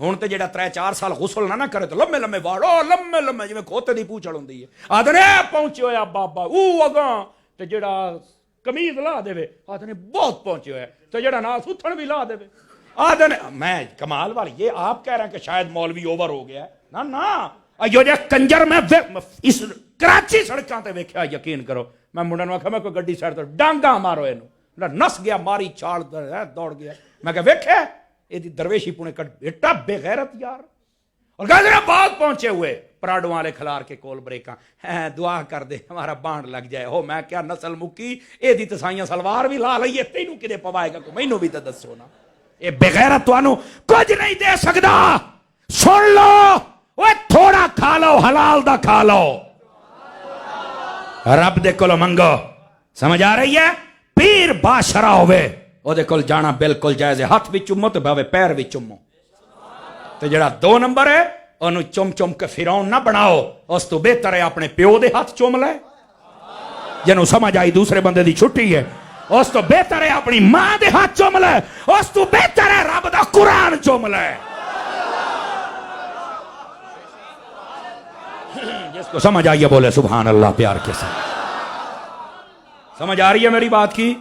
ہوں تو جہاں 3-4 سال غسل نہ کرے تو لمے لمے واڑ لمے لمے جی کھوتے کی پوچھل ہوں آدھے پہنچے ہوا بابا اگاں تو جہاں کمیز لا دے آدھے بہت پہنچے ہوا تو جہاں نہ ستھن بھی لا دے آدھے میں کمال والی یہ آپ کہہ رہے ہیں کہ شاید مولوی اوور ہو گیا ہے نہ جو کنجر میں اس کراچی سڑکاں تے ویکھیا یقین کرو میں منڈے نوں آکھیا میں کوئی گڈی سائڈ تے ڈانگا مارو اینو نس گیا ماری چھال دوڑ گیا میں کہ ویکھیا یہ درویشی پونے کٹ بیٹا بے غیرت یار اور کہا بہت پہنچے ہوئے پراڈوں والے کھلار کے کول بریکاں دعا کر دے ہمارا بانڈ لگ جائے ہو میں کیا نسل مکی اے دی تسائیاں سلوار بھی لا لئیے تینوں کدے پوائے گا کو مینوں بھی تے دسو نا اے بے غیرت توانوں کچھ نہیں دے سکدا سن لو وہ تھوڑا کھا لو حلال دا کھا لو رب دے کولوں منگو سمجھ آ رہی ہے پیر باشرا ہوئے وہ دے کول جانا بالکل جائز ہے ہاتھ بھی چمو تو بھاوے پیر بھی چمو تو جڑا 2 نمبر ہے انہوں چم چم کے فرعون نہ بناؤ اس تو بہتر ہے اپنے پیو دے ہاتھ چوم لے جنہوں سمجھ آئی دوسرے بندے دی چھٹی ہے اس تو بہتر ہے اپنی ماں دے ہاتھ چوم لے اس تو بہتر ہے رب دا قرآن چوم لے جس کو سمجھ آئی ہے بولے سبحان اللہ پیار کے ساتھ سمجھ آ رہی ہے میری بات کی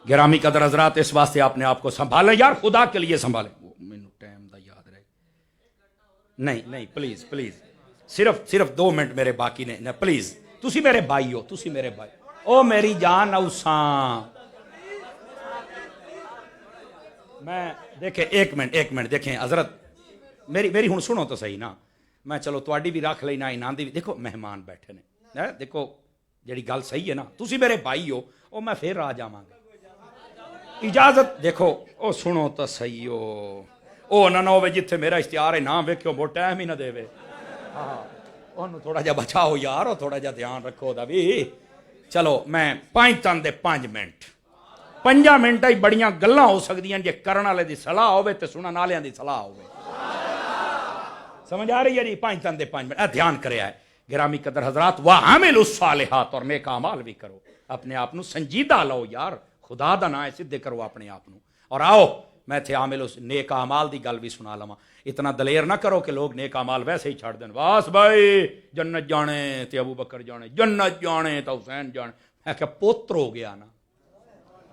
گرامی قدر حضرات اس واسطے آپ نے آپ کو سنبھالیں یار خدا کے لیے سنبھالیں مینوں ٹائم دا یاد رہے نہیں پلیز صرف 2 منٹ میرے باقی نے پلیز تسی میرے بھائی ہو تسی میرے بھائی او میری جان اوساں میں دیکھیں 1 منٹ دیکھیں حضرت میری ہن سنو تو صحیح نا میں چلو تواڈی بھی رکھ لینا انہاں دی دیکھو مہمان بیٹھے نے دیکھو جڑی گل صحیح ہے نا تسی میرے بھائی ہو او میں پھر آ جاواں گا اجازت دیکھو او سنو تو صحیح ہو او نہ ہوے جتھے میرا اشتہار ہے نہ ویکھو وہ ٹائم ہی نہ دے ہاں اونوں تھوڑا جا بچاؤ یار تھوڑا جا دھیان رکھو دا بھی چلو میں 5 منٹ ہی بڑیاں گلاں ہو سکدیاں جے کرن والے دی صلاح ہوے تے سنن والیاں دی صلاح ہوے سمجھ آ رہی ہے جی 5 منٹ دھیان کریا ہے گرامی قدر حضرات وَعَمِلُوا الصَّالِحَاتِ اور نیک اعمال بھی کرو اپنے آپ نو سنجیدہ لو یار خدا دا نام ہے سدھے کرو اپنے آپ نو اور آؤ میں تھے عامل نیک اعمال دی گل بھی سنا لواں اتنا دلیر نہ کرو کہ لوگ نیک اعمال ویسے ہی چھڑ دین واس بھائی جنت جانے تے ابو بکر جانے جنت جانے تے حسین جانے میں کہ پوتر ہو گیا نا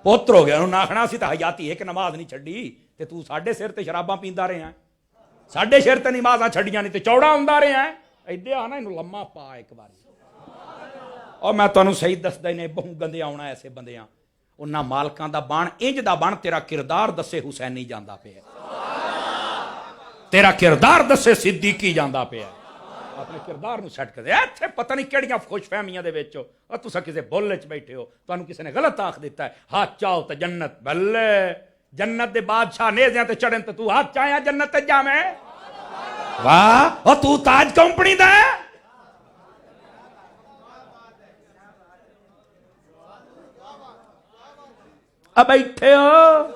پوتر ہو گیا انہوں آکھنا سی تے حیاتی ایک نماز نہیں چھڈی تے تو ساڈے سر تے شراباں پیندا رہے ہیں ساڈے سر تے نمازاں چھڈیاں نہیں تے چوڑا ہوندا رہے ہیں ایدے آنا انہوں لمحہ پا ایک باری اور میں تانوں صحیح دسدا ہی نہیں بہوں گندے آونا ایسے بندیاں انہاں مالکاں دا بان انج دا بان تیرا کردار دسے حسین نہیں جاندا پیا تیرا کردار دسے صدیقی جاندا پیا اپنے کردار نو سیٹ کر دے ایتھے پتہ نہیں کیڑیاں خوش فہمیاں دے وچ او تساں کسے بول وچ بیٹھے ہو تانوں کسے نے غلط آکھ دیتا ہے ہاتھ چاہو تے جنت بلے جنت دے بادشاہ نیزیاں تے چڑھن تے تو ہاتھ چاہیا جنت تے جاویں واہ او تو تاج کمپنی دا ہے اب بیٹھے ہو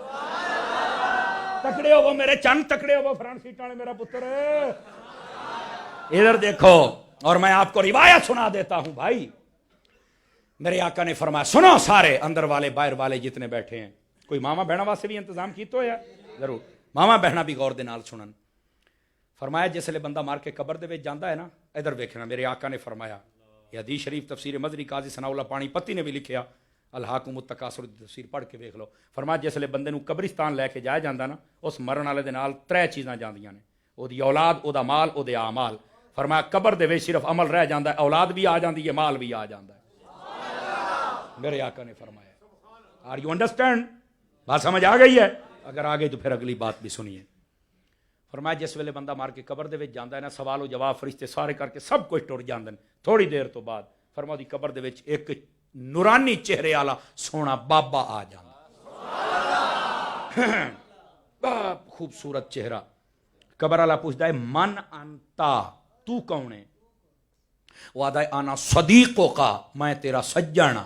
تکڑے ہو میرے چند تکڑے ہو فرنٹ سیٹ والے میرا پتر ادھر دیکھو اور میں آپ کو روایت سنا دیتا ہوں بھائی میرے آقا نے فرمایا سنو سارے اندر والے باہر والے جتنے بیٹھے ہیں کوئی ماما بہنا واسطے بھی انتظام کیتا ہے ضرور ماما بہنا بھی غور دے نال سنن فرمایا جس لے بندہ مار کے قبر دے وچ جاندا ہے نا ادھر ویکھنا میرے آقا نے فرمایا یہ حدیث شریف تفسیر مظری قاضی ثناء اللہ پانی پتی نے بھی لکھیا الحاکم التکاثر تفسیر پڑھ کے ویکھ لو فرمایا جس لے بندے نو قبرستان لے کے جایا جاندا نا اس مرن والے دے نال 3 چیزاں جاندیاں نے او دی اولاد او دا مال او دے اعمال فرمایا قبر دے وچ صرف عمل رہ جاندا ہے اولاد بھی آ جاندی ہے مال بھی آ جاندا ہے میرے آقا نے فرمایا آر یو انڈرسٹینڈ بات سمجھ آ گئی ہے اگر آ گئی تو پھر اگلی بات بھی سنیے فرمایا جس ویلے بندہ مار کے قبر دے وچ جاندا ہے نا سوال و جواب فرشتے سارے کر کے سب کچھ ٹر جاندے نے تھوڑی دیر تو بعد فرمایا دی قبر دے وچ ایک نورانی چہرے والا سونا بابا آ جاندا خوبصورت چہرہ قبر والا پوچھتا ہے من انتا تو کون ہے وہ آدھا ہے آنا صدیقوں کا میں تیرا سجنا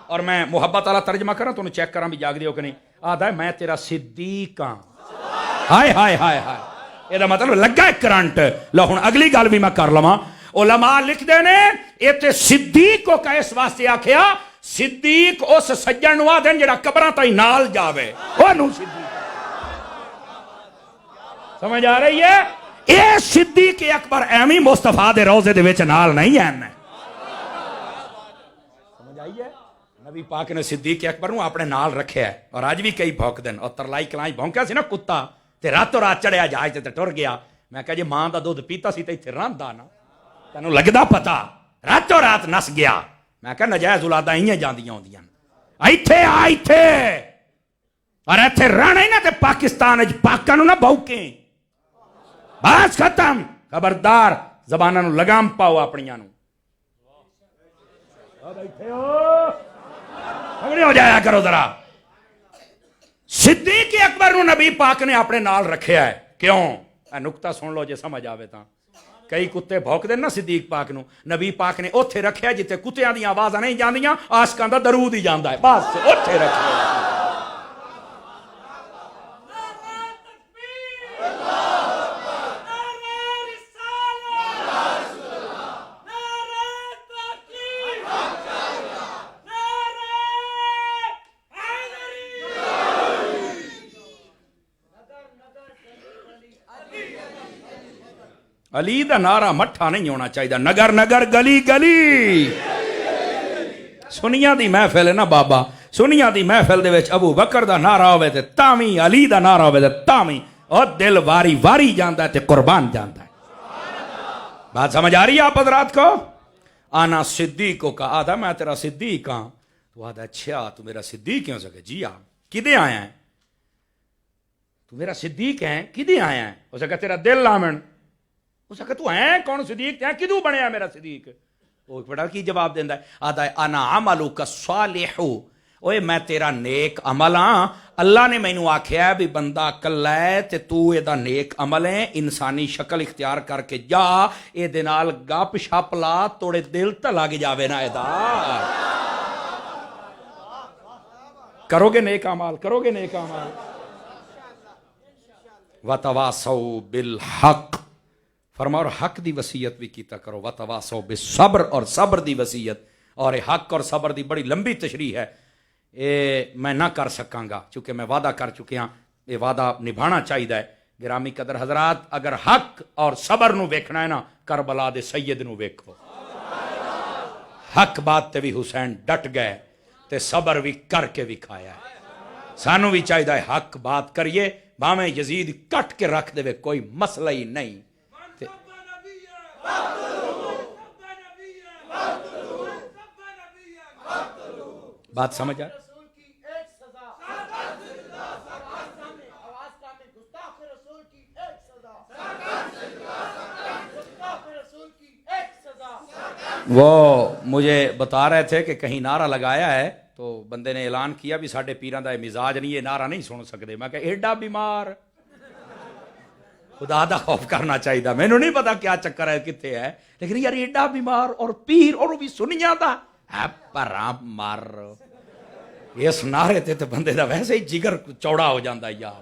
اور میں محبت والا ترجمہ کرا تو انہیں چیک کرا بھی جاگ دیو کہ نہیں آدھا ہے میں تیرا صدیق ہاں ہائے ہائے ہائے ہائے یہ مطلب لگا ہے کرنٹ لو ہن اگلی گل بھی میں کر لواں علماء لکھ دے نے یہ تے صدیق کو کا اس واسطے آکھیا صدیق اس سجن نو آدھن جڑا قبراں تائیں نال جاوے او نو صدیق سمجھ آ رہی ہے؟ اے صدیق اکبر ایویں مصطفیٰ دے روضے دے وچ نال نہیں ہیں. سمجھ آئی ہے؟ نبی پاک نے صدیق اکبر نو اپنے نال رکھیا ہے. اور اج بھی کئی بھونک دن. اور ترلائی کلائی بھونکیا سی نا کتا تے راتوں رات چڑھیا جہاز تے ٹر گیا. میں کہا جی ماں دا دودھ پیتا سی تے ایتھے رہندا نا, تینوں لگدا پتا راتوں رات نس گیا. میں کہا نجائز اولاداں ایاں جاندیاں ہوندیاں, ایتھے آ ایتھے, اور ایتھے رہنا ہی نا تے پاکستان وچ پاکاں نوں نہ بھوکیں. بس ختم. خبردار زباناں نوں لگام پاؤ اپنیاں نوں. بیٹھے ہو کھڑے ہو جایا کرو ذرا. صدیق اکبر نو نبی پاک نے اپنے نال رکھیا ہے. کیوں؟ اے نکتہ سن لو جے سمجھ آوے تاں. کئی کتے بھوک دین نا صدیق پاک نو, نبی پاک نے اوتھے رکھیا جتے کتیاں دی آوازاں نہیں جاندیاں, عاشقاں دا درود ہی جاندا ہے. بس اوتھے رکھیا. علی دا نعرہ مٹھا نہیں ہونا چاہیے. نگر نگر گلی گلی. سنیاں دی محفل ہے نا بابا, سنیاں دی محفل دے وچ ابو بکر دا نعرہ ہوئے تے تاویں, علی دا نعرہ ہوئے تے تاویں, اور دل واری واری جاندا ہے تے قربان جاندا ہے. بات سمجھ آ رہی ہے آپ حضرات کو؟ آنا صدیق کو کہا آدھا میں تیرا صدیق ہاں. تو آدھا اچھا تو میرا صدیق کیوں سکے؟ جی ہاں. کدے آیا ہے تو میرا صدیق ہے؟ کدے آیا ہے؟ ہو سکے تیرا دل لامن. اس کہ تو ہیں کون صدیق ہے, کدوں بنیا میرا صدیق؟ وہ بڑا کی جواب دیندا ہے, آدھا انا عملک صالح, اوے میں تیرا نیک عمل ہاں. اللہ نے مینوں آکھیا بھی بندہ کلا ہے تے تو اے دا نیک عمل ہے, انسانی شکل اختیار کر کے جا, اے دے نال گپ شپ لا, توڑے دل تے لگ جاوے نا. اے دا کرو گے نیک عمل, کرو گے نیک عمل. وتواصوا بالحق, فرما اور حق دی وصیت بھی کیتا کرو. وتواصوا بالصبر, اور صبر دی وصیت. اور حق اور صبر دی بڑی لمبی تشریح ہے, اے میں نہ کر سکاں گا چونکہ میں وعدہ کر چکے ہاں, یہ وعدہ نبھانا چاہیے. گرامی قدر حضرات, اگر حق اور صبر نو ویکھنا ہے نا, کربلا دے سید نو ویکھو. حق بات تے بھی حسین ڈٹ گئے تے صبر بھی کر کے وکھایا ہے. سانو بھی چاہیے حق بات کریے, بھاویں یزید کٹ کے رکھ دے, کوئی مسئلہ ہی نہیں. بات سمجھ آئے؟ وہ مجھے بتا رہے تھے کہ کہیں نعرہ لگایا ہے تو بندے نے اعلان کیا بھی ساڈے پیراں دا مزاج نہیں, یہ نعرہ نہیں سن سکتے. میں کہ ایڈا بیمار, خدا دا خوف کرنا چاہیے. مینوں نہیں پتا کیا چکر ہے کتے ہے, لیکن یار ایڈا بیمار اور پیر اور بھی سنیاں دا پراں مار. اس نعرے تے بندے دا ویسے ہی جگر چوڑا ہو جاندا یار.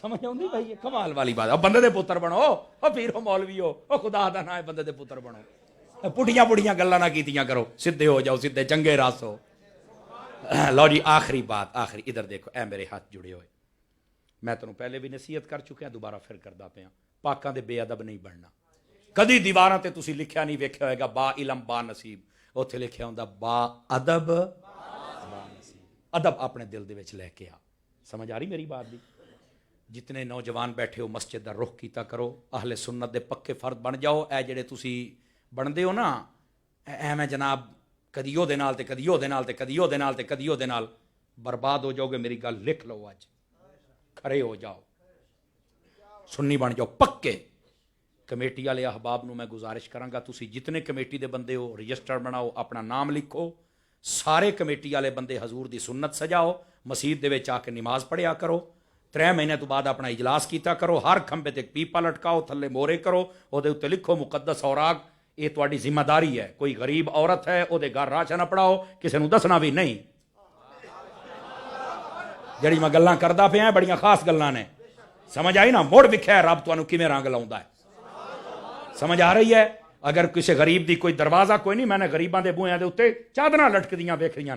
سمجھ آؤندی بھائی؟ کمال والی بات. اب بندے دے پتر بنو, او پیر ہو مولوی ہو, او خدا دا نام ہے, بندے دے پتر بنو. پٹھیاں پٹھیاں گلاں نہ کیتیاں کرو, سیدھے ہو جاؤ, سیدھے چنگے راس ہو. لو جی آخری بات, آخری ادھر دیکھو, اے میرے ہاتھ جڑے ہوئے. میں تینوں پہلے بھی نصیحت کر چکا, دوبارہ پھر کردا پیا. پاکاں دے بے ادب نہیں بننا. کدی دیواراں تے تسی لکھیا نہیں ویکھیا ہوئے گا با علم با نصیب, اوتھے لکھیا ہوندا با ادب با نصیب. ادب اپنے دل دے وچ لے کے آ. سمجھ آ رہی میری بات دی؟ جتنے نوجوان بیٹھے ہو مسجد دا رخ کیتا کرو, اہل سنت دے پکے فرد بن جاؤ. اے جڑے تسی بندے ہو نا, میں جناب کدیو دے نال تے کدیو دے نال تے کدیو دے نال تے کدیو دے نال برباد ہو جاؤ گے. میری گل لکھ لو, اج کھڑے ہو جاؤ, سنی بن جاؤ پکے. کمیٹی والے احباب نو میں گزارش کراں گا, تسی جتنے کمیٹی دے بندے ہو رجسٹر بناؤ, اپنا نام لکھو. سارے کمیٹی والے بندے حضور دی سنت سجاؤ, مسجد دے وچ آ کے نماز پڑھیا کرو. 3 مہینے تو بعد اپنا اجلاس کیتا کرو. ہر کھمبے تے پیپا لٹکاؤ, تھلے مورے کرو, او دے اوتے لکھو مقدس اوراق. یہ تہاڈی ذمہ داری ہے. کوئی غریب عورت ہے, او دے گھر راشن پڑھاؤ, کسے نو دسنا بھی نہیں. جڑی میں گلاں کردا پیا بڑیاں خاص گلاں نے. سمجھ آئی نا؟ مڑ وکھیا رب تانوں کیویں رنگ لاوندا ہے. سمجھ آ رہی ہے؟ اگر کسی غریب دی کوئی دروازہ کوئی نہیں, میں نے غریباں دے بوئیاں دے اوتے چادراں لٹکدیاں ویکھیاں,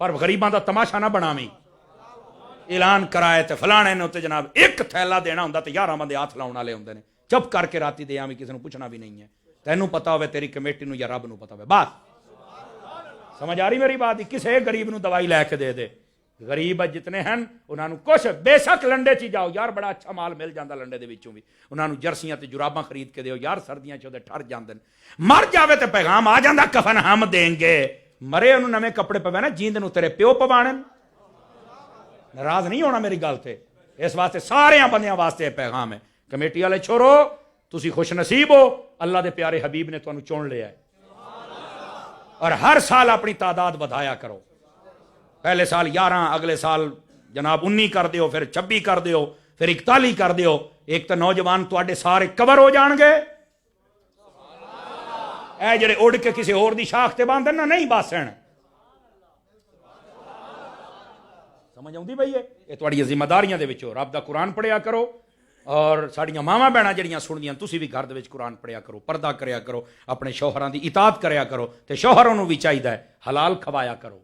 پر غریباں دا تماشا نہ بناویں. اعلان کرائے تے فلانے نے تے جناب ایک تھیلا دینا ہوندا تے 11 بندے ہاتھ لاؤن والے ہوندے نے چپ کر کے راتی دے آویں کسی نوں پوچھنا بھی نہیں ہے تینوں پتا ہوے تیری کمیٹی نوں یا رب نوں پتا ہوے بس سمجھ آ رہی میری بات کسے غریب نوں دوائی لے کے دے دے غریب جتنے ہیں انہاں نوں کچھ بے شک لنڈے چ جاؤ یار بڑا اچھا مال مل جاندا لنڈے دے وچوں بھی انہاں نوں جرسیاں تے جراباں خرید کے دیو یار سردیاں چ ٹھر جاندے مر جاوے تے پیغام آ جاندا کفن ہم دیں گے مرے انہوں نویں کپڑے پوے نا جیند نوں تیرے پیو پوانے ناراض نہیں ہونا میری گل تے اس واسطے سارے بندیاں واسطے پیغام ہے کمیٹی والے چھوڑو تسی خوش نصیب ہو اللہ دے پیارے حبیب نے تانوں چن لیا ہے اور ہر سال اپنی تعداد بدھایا کرو پہلے سال 11 اگلے سال جناب 19 کر دیو پھر 26 کر دیو پھر 41 کر دیو ایک تو نوجوان تواڈے سارے کور ہو جان گے اے جڑے اڑ کے کسی اور دی شاخ تے باندھن نہ نہیں باسن سمجھ آؤندی بھئی یہ تواڈی ذمہ داریاں دے وچوں رب دا قرآن پڑھیا کرو اور ساڈیاں ماواں بہناں جڑیاں سندیاں تسی بھی گھر دے وچ قرآن پڑھیا کرو پردہ کریا کرو اپنے شوہراں دی اطاعت کریا کرو تے شوہراں نوں بھی چاہیدا ہے حلال کھوایا کرو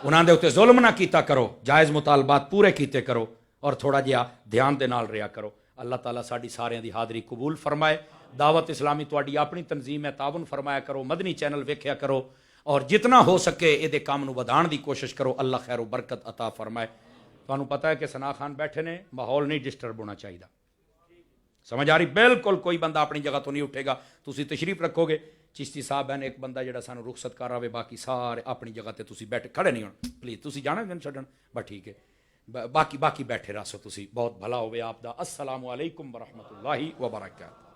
انہاں دے اوتے ظلم نہ کیتا کرو جائز مطالبات پورے کیتے کرو اور تھوڑا جہا دھیان دے نال رہیا کرو اللہ تعالیٰ ساڈی ساریاں دی حاضری قبول فرمائے دعوت اسلامی تواڈی اپنی تنظیم ہے تعاون فرمایا کرو مدنی چینل ویکھیا کرو اور جتنا ہو سکے یہ کام نو ودھان دی کوشش کرو اللہ خیر و برکت عطا فرمائے تانوں پتہ ہے کہ ثنا خان بیٹھے نے ماحول نہیں ڈسٹرب ہونا چاہیے سمجھ آ رہی بالکل کوئی بندہ اپنی جگہ تو نہیں اٹھے گا تسی تشریف رکھو گے چشتی صاحب ہیں ایک بندہ جڑا سانو رخصت کر رہا ہے باقی سارے اپنی جگہ تے تسی بیٹھے کھڑے نہیں ہونا پلیز تسی جانا گن چھڈن بس ٹھیک ہے باقی بیٹھے رہو تسی بہت بھلا ہوئے آپ دا السلام علیکم ورحمۃ اللہ وبرکاتہ